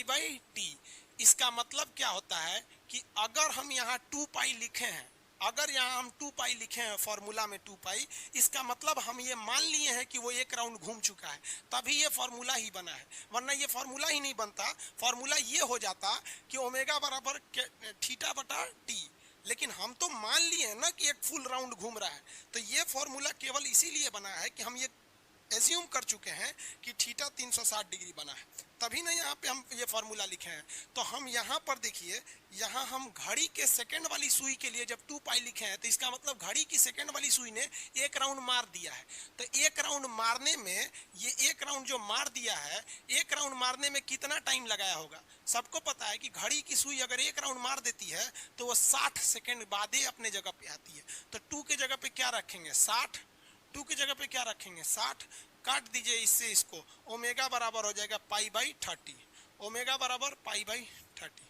बाई टी। इसका मतलब क्या होता है कि अगर हम यहाँ 2 पाई लिखे हैं, अगर यहाँ हम 2 पाई लिखे हैं फॉर्मूला में 2 पाई, इसका मतलब हम ये मान लिए हैं कि वो 1 राउंड घूम चुका है, तभी ये फॉर्मूला ही बना है। वरना ये फॉर्मूला ही नहीं बनता। फॉर्मूला ये हो जाता कि ओमेगा बराबर थीटा बटा टी, लेकिन हम तो मान लिए हैं ना कि एक फुल राउंड घूम रहा है। तो ये फॉर्मूला केवल इसीलिए बना है कि हम ये एज्यूम कर चुके हैं कि थीटा 360 डिग्री बना है, तभी ना यहाँ पे हम ये फॉर्मूला लिखे हैं। तो हम यहाँ पर देखिए, यहाँ हम घड़ी के सेकंड वाली सुई के लिए जब 2 पाई लिखे हैं, तो इसका मतलब घड़ी की सेकंड वाली सुई ने 1 राउंड मार दिया है। तो 1 राउंड मारने में, ये 1 राउंड जो मार दिया है, 1 राउंड मारने में कितना टाइम लगाया होगा? सबको पता है कि घड़ी की सुई अगर 1 राउंड मार देती है तो वो 60 सेकेंड बाद ही अपने जगह पे आती है। तो 2 के जगह पे क्या रखेंगे? 60। 2 की जगह पे क्या रखेंगे? 60। काट दीजिए इससे इसको, ओमेगा बराबर हो जाएगा पाई बाई 30। ओमेगा बराबर पाई बाई 30।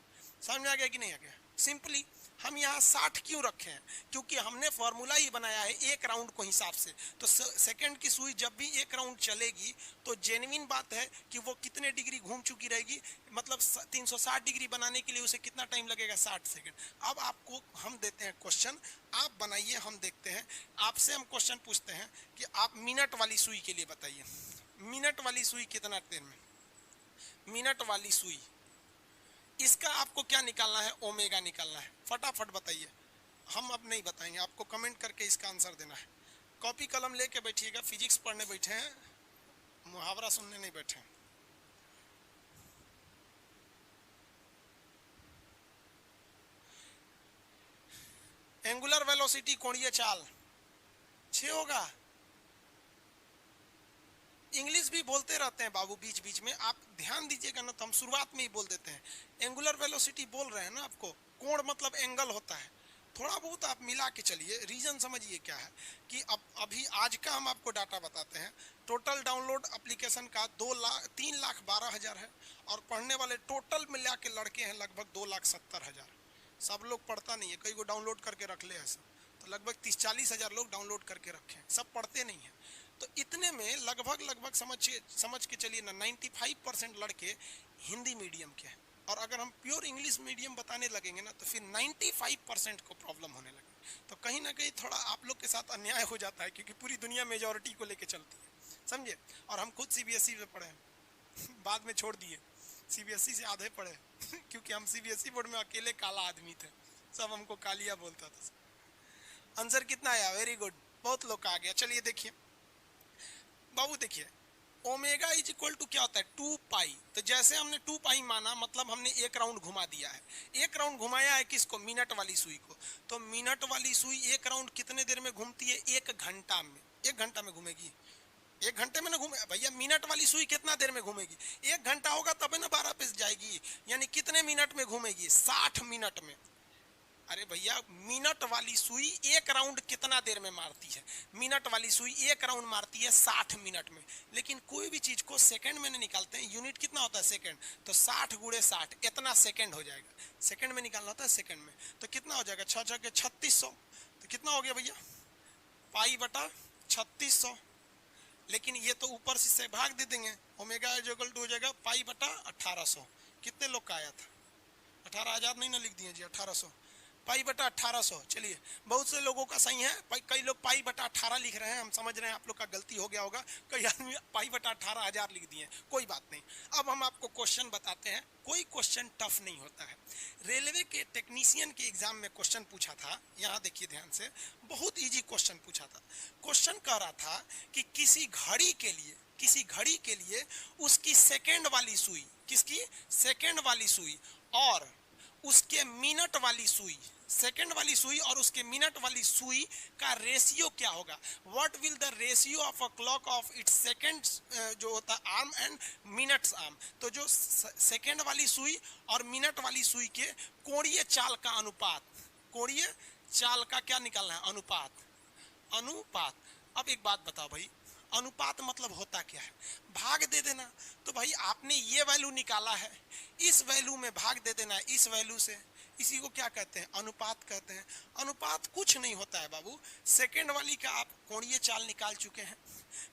समझ में आ गया कि नहीं आ गया? सिंपली हम यहाँ 60 क्यों रखे हैं? क्योंकि हमने फॉर्मूला ही बनाया है एक राउंड को हिसाब से। तो सेकंड की सुई जब भी एक राउंड चलेगी तो जेन्युइन बात है कि वो कितने डिग्री घूम चुकी रहेगी, मतलब 360 डिग्री बनाने के लिए उसे कितना टाइम लगेगा? 60 सेकंड। अब आपको हम देते हैं क्वेश्चन, आप बनाइए, हम देखते हैं। आपसे हम क्वेश्चन पूछते हैं कि आप मिनट वाली सुई के लिए बताइए, मिनट वाली सुई कितना देर में? मिनट वाली सुई, इसका आपको क्या निकालना है? ओमेगा निकालना है। फटाफट बताइए, हम अब नहीं बताएंगे, आपको कमेंट करके इसका आंसर देना है। कॉपी कलम लेके बैठिएगा, फिजिक्स पढ़ने बैठे हैं, मुहावरा सुनने नहीं बैठे हैं। एंगुलर वेलोसिटी, कोणीय चाल 6 होगा। इंग्लिश भी बोलते रहते हैं बाबू बीच बीच में, आप ध्यान दीजिएगा ना, तो हम शुरुआत में ही बोल देते हैं। एंगुलर वेलोसिटी बोल रहे हैं ना आपको, कोण मतलब एंगल होता है। थोड़ा बहुत आप मिला के चलिए, रीजन समझिए क्या है कि अब अभी आज का हम आपको डाटा बताते हैं। टोटल डाउनलोड एप्लीकेशन का 3,12,000 है, और पढ़ने वाले टोटल मिला के लड़के हैं लगभग 2,70,000। सब लोग पढ़ता नहीं है, कई को डाउनलोड करके रख ले ऐसा, तो लगभग 30-40 हज़ार लोग डाउनलोड करके रखे हैं, सब पढ़ते नहीं हैं। तो इतने में लगभग समझ के चलिए ना, 95% लड़के हिंदी मीडियम के हैं। और अगर हम प्योर इंग्लिश मीडियम बताने लगेंगे ना, तो फिर 95% को प्रॉब्लम होने लगे। तो कहीं ना कहीं थोड़ा आप लोग के साथ अन्याय हो जाता है, क्योंकि पूरी दुनिया मेजॉरिटी को लेके चलती है, समझे। और हम खुद सीबीएसई में पढ़े हैं, बाद में छोड़ दिए, सीबीएसई से आधे पढ़े क्योंकि हम सीबीएसई बोर्ड में अकेले काला आदमी थे, सब हमको कालिया बोलता था। आंसर कितना आया? वेरी गुड, बहुत लोग का आ गया। चलिए देखिए बाबू, देखिए ओमेगा इज इक्वल टू क्या होता है? 2 पाई। तो जैसे हमने 2 पाई माना, मतलब हमने एक राउंड घुमा दिया है। एक राउंड घुमाया है किसको? मिनट वाली सुई को। तो मिनट वाली सुई एक राउंड कितने देर में घूमती है? 1 घंटा में। 1 घंटा में घूमेगी, 1 घंटे में ना घूमे भैया। मिनट वाली सुई कितना देर में घूमेगी? 1 घंटा होगा तब ना 12 पे जाएगी, यानी कितने मिनट में घूमेगी? 60 मिनट में। अरे भैया, मिनट वाली सुई एक राउंड कितना देर में मारती है? मिनट वाली सुई एक राउंड मारती है 60 मिनट में। लेकिन कोई भी चीज को सेकंड में नहीं निकालते हैं, यूनिट कितना होता है? सेकंड। तो 60 गुणे 60 इतना सेकंड हो जाएगा, सेकंड में निकालना होता है, सेकंड में। तो कितना हो जाएगा? 6 के 3600। तो कितना हो गया भैया? पाई बटा 3600। लेकिन ये तो ऊपर से भाग दे देंगे, ओमेगा इक्वल टू हो जाएगा पाई बटा 1800। कितने लोग का आया था? 18,000 नहीं ना लिख दिए जी, 1800। पाई बटा 1800। चलिए, बहुत से लोगों का सही है, कई लोग पाई बटा 18 लिख रहे हैं, हम समझ रहे हैं आप लोग का गलती हो गया होगा। कई आदमी पाई बटा 18,000 लिख दिए, कोई बात नहीं। अब हम आपको क्वेश्चन बताते हैं, कोई क्वेश्चन टफ नहीं होता है। रेलवे के टेक्नीशियन के एग्जाम में क्वेश्चन पूछा था, यहाँ देखिए ध्यान से, बहुत इजी क्वेश्चन पूछा था। क्वेश्चन कह रहा था कि किसी घड़ी के लिए उसकी सेकेंड वाली सुई, किसकी? सेकेंड वाली सुई, और उसके मिनट वाली सुई, सेकंड वाली सुई और उसके मिनट वाली सुई का रेशियो क्या होगा? What will the ratio of a clock of its second, जो होता है आर्म एंड मिनट्स आर्म। तो जो सेकंड वाली सुई और मिनट वाली सुई के कोणीय चाल का अनुपात, कोणीय चाल का क्या निकालना है? अनुपात। अब एक बात बताओ भाई, अनुपात मतलब होता क्या है? भाग दे देना। तो भाई आपने ये वैल्यू निकाला है, इस वैल्यू में भाग दे देना है इस वैल्यू से, इसी को क्या कहते हैं? अनुपात कहते हैं। अनुपात कुछ नहीं होता है बाबू। सेकंड वाली का आप कोणीय चाल निकाल चुके हैं,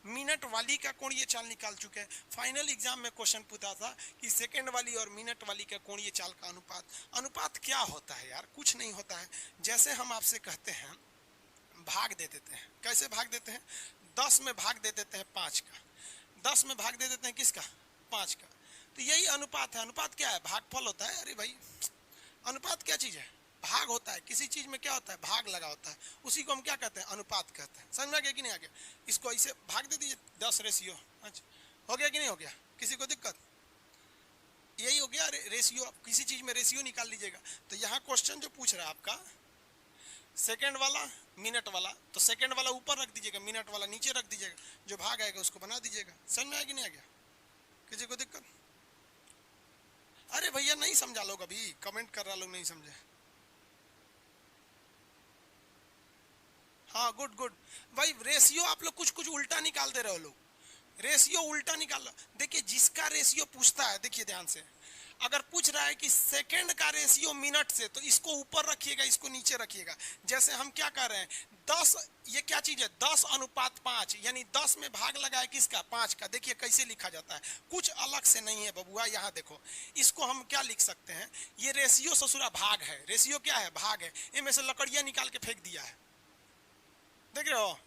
मिनट वाली का कोणीय चाल निकाल चुके हैं। फाइनल एग्जाम में क्वेश्चन पूछा था कि सेकंड वाली और मिनट वाली का कोणीय चाल का अनुपात। अनुपात क्या होता है यार? कुछ नहीं होता है। जैसे हम आपसे कहते हैं भाग दे देते हैं, कैसे भाग देते हैं? 10 में भाग दे देते हैं 5 का, 10 में भाग दे देते हैं किसका? 5 का। तो यही अनुपात है। अनुपात क्या है? भागफल होता है। अरे भाई, अनुपात क्या चीज है? भाग होता है। किसी चीज में क्या होता है? भाग लगा होता है, उसी को हम क्या कहते हैं? अनुपात कहते हैं। समझ में आ गया कि नहीं आ गया? इसको ऐसे भाग दे दीजिए 10 रेशियो। अच्छा, हो गया कि नहीं हो गया? किसी को दिक्कत? यही हो गया रेशियो। किसी चीज में रेशियो निकाल लीजिएगा। तो यहाँ क्वेश्चन जो पूछ रहा है आपका, सेकंड वाला, मिनट वाला, तो सेकंड वाला ऊपर रख दीजिएगा, मिनट वाला नीचे रख दीजिएगा, जो भाग आएगा उसको बना दीजिएगा। समझ में आया कि नहीं आ गया? किसी को दिक्कत? अरे भैया नहीं समझा लोग, अभी कमेंट कर रहा लोग नहीं समझे। हाँ गुड गुड भाई। रेशियो आप लोग कुछ कुछ उल्टा निकाल दे रहे हो लोग, रेशियो उल्टा निकाल लो। देखिए जिसका रेशियो पूछता है, देखिए ध्यान से, अगर पूछ रहा है कि सेकंड का रेशियो मिनट से, तो इसको ऊपर रखिएगा, इसको नीचे रखिएगा। जैसे हम क्या कर रहे हैं, 10, ये क्या चीज है, 10:5, यानी 10 में भाग लगा है किसका, 5 का। देखिए कैसे लिखा जाता है, कुछ अलग से नहीं है बबुआ। यहाँ देखो, इसको हम क्या लिख सकते हैं, ये रेशियो ससुरा भाग है। रेशियो क्या है, भाग है। इनमें से लकड़ियां निकाल के फेंक दिया है, देख रहे हो।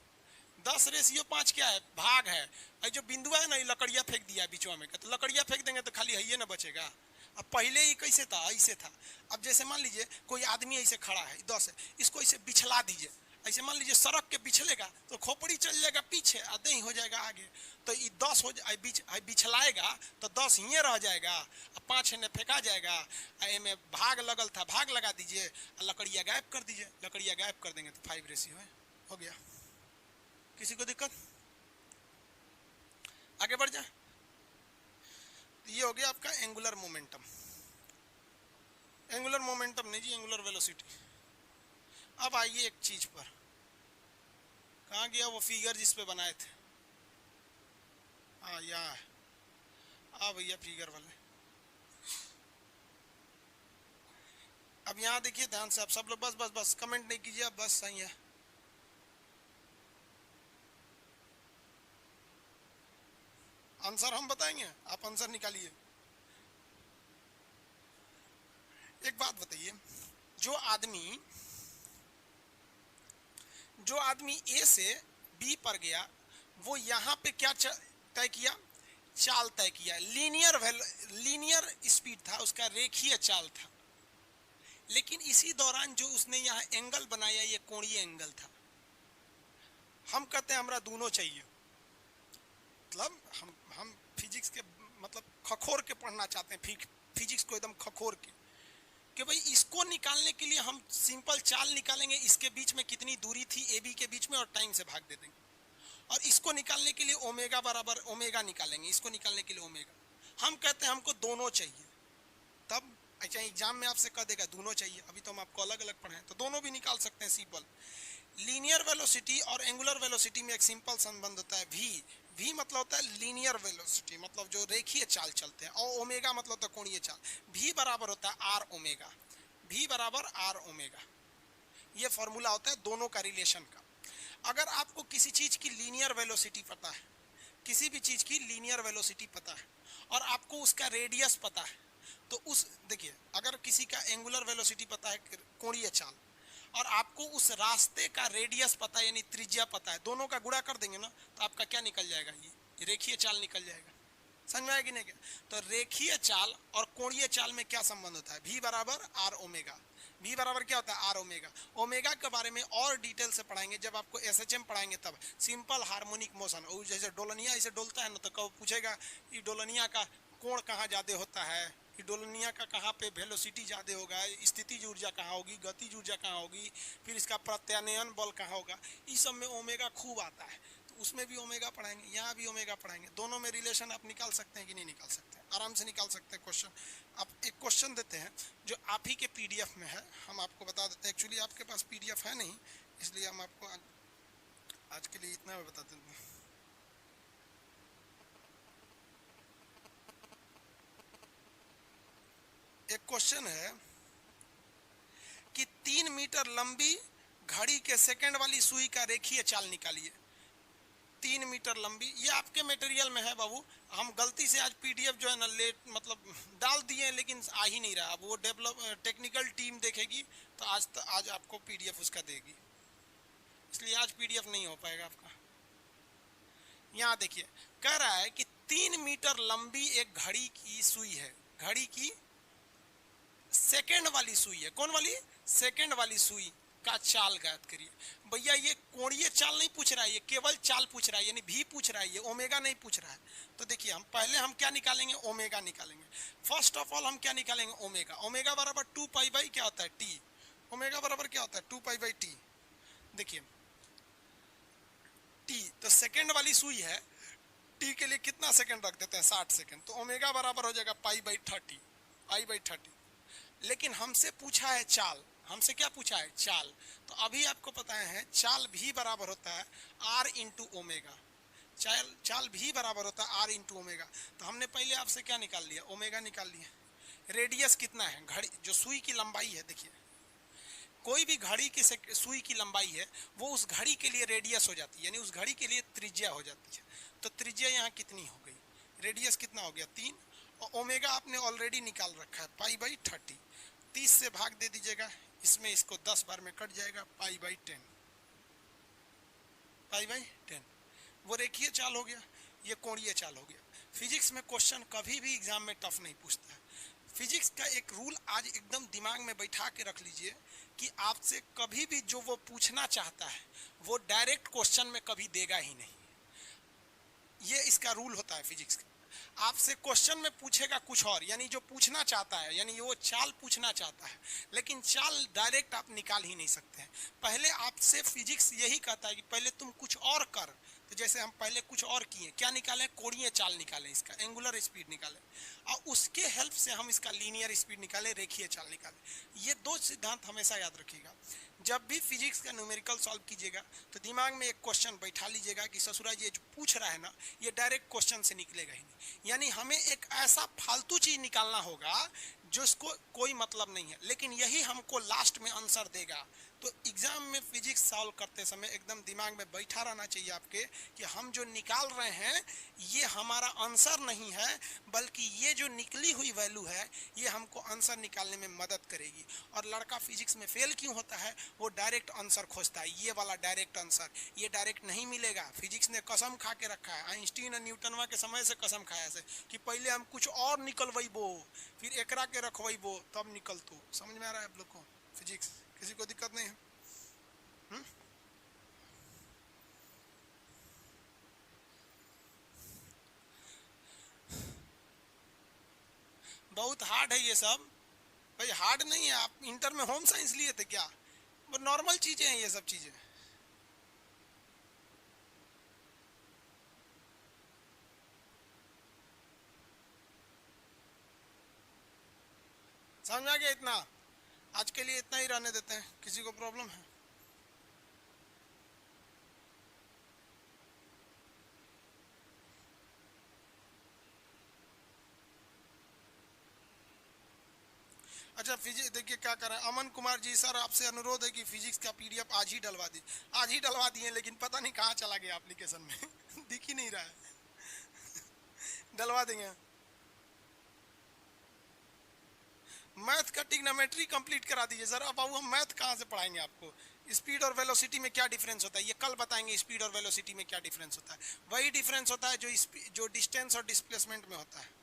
10:5 क्या है, भाग है। और जो बिंदु है ना, ये लकड़ियां फेंक दिया बीचवा में, तो लकड़ियां फेंक देंगे तो खाली है ना बचेगा। अब पहले ही कैसे था, ऐसे था। अब जैसे मान लीजिए कोई आदमी ऐसे खड़ा है, 10 है, इसको ऐसे बिछला दीजिए। ऐसे मान लीजिए सड़क के बिछलेगा तो खोपड़ी चल जाएगा पीछे, आधे ही हो जाएगा आगे। तो ये 10 हो जाए, बिछलाएगा तो 10 ही रह जाएगा, 5 ने फेंका जाएगा। में भाग लगल था, भाग लगा दीजिए, लकड़ियां गायब कर दीजिए। लकड़ियां गायब कर देंगे तो 5 रेशियो है, हो गया। किसी को दिक्कत, आगे बढ़ जाए। ये हो गया आपका एंगुलर मोमेंटम। एंगुलर मोमेंटम नहीं जी, एंगुलर वेलोसिटी। अब आइए एक चीज पर, कहाँ गया वो फिगर जिस पे बनाए थे, हाँ यहाँ है। हाँ भैया फिगर वाले, अब यहाँ देखिए ध्यान से, आप सब लोग बस बस बस कमेंट नहीं कीजिए, अब बस सही है। आंसर हम बताएंगे, आप आंसर निकालिए। एक बात बताइए, जो आदमी ए से बी पर गया, वो यहाँ पे क्या तय किया, चाल तय किया। लीनियर स्पीड था उसका, रेखीय चाल था। लेकिन इसी दौरान जो उसने यहाँ एंगल बनाया, ये कोणीय एंगल था। हम कहते हैं हमरा दोनों चाहिए, मतलब हम फिजिक्स के मतलब खखोर के पढ़ना चाहते हैं, फिजिक्स को एकदम खखोर के, कि भाई इसको निकालने के लिए हम सिंपल चाल निकालेंगे, इसके बीच में कितनी दूरी थी ए बी के बीच में, और टाइम से भाग दे देंगे। और इसको निकालने के लिए ओमेगा बराबर ओमेगा निकालेंगे, इसको निकालने के लिए ओमेगा। हम कहते हैं हमको दोनों चाहिए, तब अच्छा एग्जाम में आपसे कह देगा दोनों चाहिए। अभी तो हम आपको अलग अलग पढ़ाएं, तो दोनों भी निकाल सकते हैं सिंपल। लीनियर वेलोसिटी और एंगुलर वेलोसिटी में एक सिंपल संबंध होता है, वी मतलब होता है लीनियर वेलोसिटी, मतलब जो रेखीय चाल चलते हैं, और ओमेगा मतलब होता है कोणीय चाल। वी बराबर होता है आर ओमेगा, वी बराबर आर ओमेगा। ये फॉर्मूला होता है दोनों का रिलेशन का। अगर आपको किसी चीज की लीनियर वेलोसिटी पता है, किसी भी चीज की लीनियर वेलोसिटी पता है, और आपको उसका रेडियस पता है, तो उस देखिए, अगर किसी का एंगुलर वेलोसिटी पता है, कोणीय चाल, और आपको उस रास्ते का रेडियस पता है, यानी त्रिज्या पता है, दोनों का गुणा कर देंगे ना, तो आपका क्या निकल जाएगा, ये रेखीय चाल निकल जाएगा। समझ में आएगी नहीं क्या? तो रेखीय चाल और कोणीय चाल में क्या संबंध होता है, v बराबर आर ओमेगा। v बराबर क्या होता है, आर ओमेगा। ओमेगा के बारे में और डिटेल से पढ़ाएंगे जब आपको एसएचएम पढ़ाएंगे तब। सिंपल हार्मोनिक मोशन, और जैसे डोलनिया ऐसे डोलता है ना, तो कब पूछेगा ये डोलनिया का कोण कहाँ ज्यादा होता है, डोलनिया का कहाँ पे वेलोसिटी ज़्यादा होगा, स्थितिज ऊर्जा कहाँ होगी, गतिज ऊर्जा कहाँ होगी, फिर इसका प्रत्यानयन बल कहाँ होगा, इस सब में ओमेगा खूब आता है। तो उसमें भी ओमेगा पढ़ाएंगे, यहाँ भी ओमेगा पढ़ाएंगे। दोनों में रिलेशन आप निकाल सकते हैं कि नहीं निकाल सकते हैं, आराम से निकाल सकते हैं। क्वेश्चन, आप एक क्वेश्चन देते हैं जो आप ही के पीडीएफ में है, हम आपको बता देते हैं। एक्चुअली आपके पास पीडीएफ है नहीं, इसलिए हम आपको आज के लिए इतना बता देते हैं। एक क्वेश्चन है कि 3 मीटर लंबी घड़ी के सेकंड वाली सुई का रेखीय चाल निकालिए। 3 मीटर लंबी, ये आपके मटेरियल में है बाबू। हम गलती से आज पीडीएफ जो है ना लेट मतलब डाल दिए, लेकिन आ ही नहीं रहा। अब वो टेक्निकल टीम देखेगी तो आज आपको पीडीएफ उसका देगी, इसलिए आज पीडीएफ नहीं हो पाएगा आपका। यहाँ देखिए, कह रहा है कि 3 मीटर लंबी एक घड़ी की सुई है, घड़ी की सेकंड वाली सुई है। कौन वाली, सेकंड वाली सुई का चाल ज्ञात करिए। भैया ये कोणीय चाल नहीं पूछ रहा है, ये केवल चाल पूछ रहा है, यानी भी पूछ रहा है, ये ओमेगा नहीं पूछ रहा है। तो देखिए, हम पहले हम क्या निकालेंगे, ओमेगा निकालेंगे। फर्स्ट ऑफ ऑल हम क्या निकालेंगे, ओमेगा। ओमेगा बराबर 2 पाई बाई क्या होता है, टी। ओमेगा बराबर क्या होता है, 2 पाई बाई टी। देखिए टी तो सेकंड वाली सुई है, टी के लिए कितना सेकंड रख देते हैं, 60 सेकंड। तो ओमेगा बराबर हो जाएगा पाई बाई 30, पाई बाई 30। लेकिन हमसे पूछा है चाल, हमसे क्या पूछा है, चाल। तो अभी आपको पता है चाल भी बराबर होता है आर इंटू ओमेगा। चाल भी बराबर होता है आर इंटू ओमेगा। तो हमने पहले आपसे क्या निकाल लिया, ओमेगा निकाल लिया। रेडियस कितना है, घड़ी जो सुई की लंबाई है, देखिए कोई भी घड़ी की सुई की लंबाई है वो उस घड़ी के लिए रेडियस हो जाती है, यानी उस घड़ी के लिए त्रिज्या हो जाती है। तो त्रिज्या यहाँ कितनी हो गई, रेडियस कितना हो गया 3, और ओमेगा आपने ऑलरेडी निकाल रखा है पाई/30, 30 से भाग दे दीजिएगा, इसमें इसको 10 बार में कट जाएगा, पाई/10, पाई/10। वो रेखीय चाल हो गया, ये कोणीय चाल हो गया। फिजिक्स में क्वेश्चन कभी भी एग्जाम में टफ नहीं पूछता है। फिजिक्स का एक रूल आज एकदम दिमाग में बैठा के रख लीजिए कि आपसे कभी भी जो वो पूछना चाहता है वो डायरेक्ट क्वेश्चन में कभी देगा ही नहीं। ये इसका रूल होता है फिजिक्स का। आपसे क्वेश्चन में पूछेगा कुछ और, यानी जो पूछना चाहता है, यानी वो चाल पूछना चाहता है, लेकिन चाल डायरेक्ट आप निकाल ही नहीं सकते हैं। पहले आपसे फिजिक्स यही कहता है कि पहले तुम कुछ और कर। तो जैसे हम पहले कुछ और किए, क्या निकालें, कोणीय चाल निकालें, इसका एंगुलर स्पीड निकालें, और उसके हेल्प से हम इसका लीनियर स्पीड निकालें, रेखीय चाल निकालें। ये दो सिद्धांत हमेशा याद रखिएगा। जब भी फिजिक्स का न्यूमेरिकल सॉल्व कीजिएगा तो दिमाग में एक क्वेश्चन बैठा लीजिएगा कि ससुरा ये जो पूछ रहा है ना, ये डायरेक्ट क्वेश्चन से निकलेगा ही नहीं, यानी हमें एक ऐसा फालतू चीज निकालना होगा जिसको कोई मतलब नहीं है, लेकिन यही हमको लास्ट में आंसर देगा। तो एग्जाम में फिजिक्स सॉल्व करते समय एकदम दिमाग में बैठा रहना चाहिए आपके कि हम जो निकाल रहे हैं ये हमारा आंसर नहीं है, बल्कि ये जो निकली हुई वैल्यू है ये हमको आंसर निकालने में मदद करेगी। और लड़का फिजिक्स में फेल क्यों होता है, वो डायरेक्ट आंसर खोजता है, ये वाला डायरेक्ट आंसर, ये डायरेक्ट नहीं मिलेगा। फिजिक्स ने कसम खा के रखा है, आइंस्टीन और न्यूटनवा के समय से कसम खाया से कि पहले हम कुछ और निकलवाइबो, फिर एकरा के रखवाइबो, तब निकल। तो समझ में आ रहा है आप लोग को फिजिक्स, किसी को दिक्कत नहीं है? बहुत हार्ड है ये सब भाई, हार्ड नहीं है। आप इंटर में होम साइंस लिए थे क्या, वो नॉर्मल चीजें हैं ये सब चीजें। समझ में आ गया? इतना आज के लिए इतना ही रहने देते हैं, किसी को प्रॉब्लम है? अच्छा फिजिक्स देखिए क्या कर रहे हैं अमन कुमार जी, सर आपसे अनुरोध है कि फिजिक्स का पीडीएफ आज ही डलवा दी। आज ही डलवा दिए, लेकिन पता नहीं कहाँ चला गया एप्लीकेशन में दिख ही नहीं रहा है। डलवा देंगे। मैथ का ट्रिग्नोमेट्री कंप्लीट करा दीजिए सर। अब बाबू हम मैथ कहाँ से पढ़ाएंगे आपको? स्पीड और वेलोसिटी में क्या डिफरेंस होता है ये कल बताएंगे। स्पीड और वेलोसिटी में क्या डिफरेंस होता है? वही डिफरेंस होता है जो डिस्टेंस और डिस्प्लेसमेंट में होता है।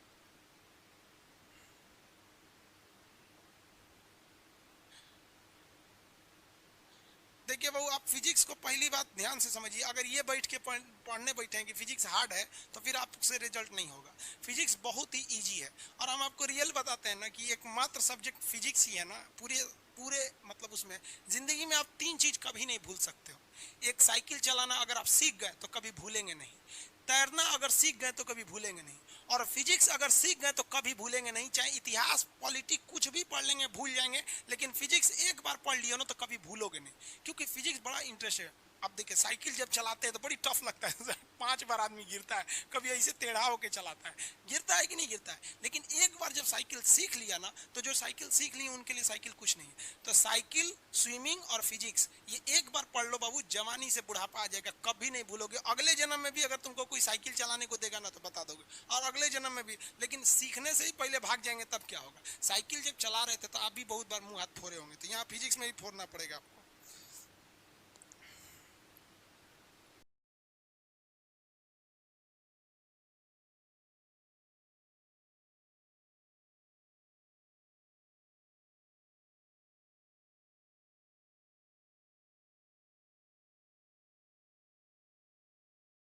देखिए बाबू, आप फिजिक्स को पहली बात ध्यान से समझिए। अगर ये बैठ के पढ़ने बैठे हैं कि फिजिक्स हार्ड है तो फिर आपसे रिजल्ट नहीं होगा। फिजिक्स बहुत ही इजी है, और हम आपको रियल बताते हैं ना कि एकमात्र सब्जेक्ट फिजिक्स ही है ना पूरे पूरे मतलब उसमें जिंदगी में आप 3 चीज कभी नहीं भूल सकते हो। एक, साइकिल चलाना अगर आप सीख गए तो कभी भूलेंगे नहीं। तैरना अगर सीख गए तो कभी भूलेंगे नहीं। और फिजिक्स अगर सीख गए तो कभी भूलेंगे नहीं। चाहे इतिहास पॉलिटिक्स कुछ भी पढ़ लेंगे भूल जाएंगे, लेकिन फिजिक्स एक बार पढ़ लियो ना तो कभी भूलोगे नहीं, क्योंकि फिजिक्स बड़ा इंटरेस्ट है। अब देखिए साइकिल जब चलाते हैं तो बड़ी टफ लगता है 5 बार आदमी गिरता है, कभी ऐसे टेढ़ा होके चलाता है, गिरता है कि नहीं गिरता है। लेकिन एक बार जब साइकिल सीख लिया ना, तो जो साइकिल सीख ली उनके लिए साइकिल कुछ नहीं है। तो साइकिल, स्विमिंग और फिजिक्स ये एक बार पढ़ लो बाबू, जवानी से बुढ़ापा आ जाएगा, कभी नहीं भूलोगे। अगले जन्म में भी अगर तुमको कोई साइकिल चलाने को देगा ना तो बता दोगे, और अगले जन्म में भी। लेकिन सीखने से ही पहले भाग जाएंगे तब क्या होगा? साइकिल जब चला रहे थे तो आप भी बहुत बार मुंह हाथ फोड़े होंगे, तो यहाँ फिजिक्स में भी फोड़ना पड़ेगा आपको।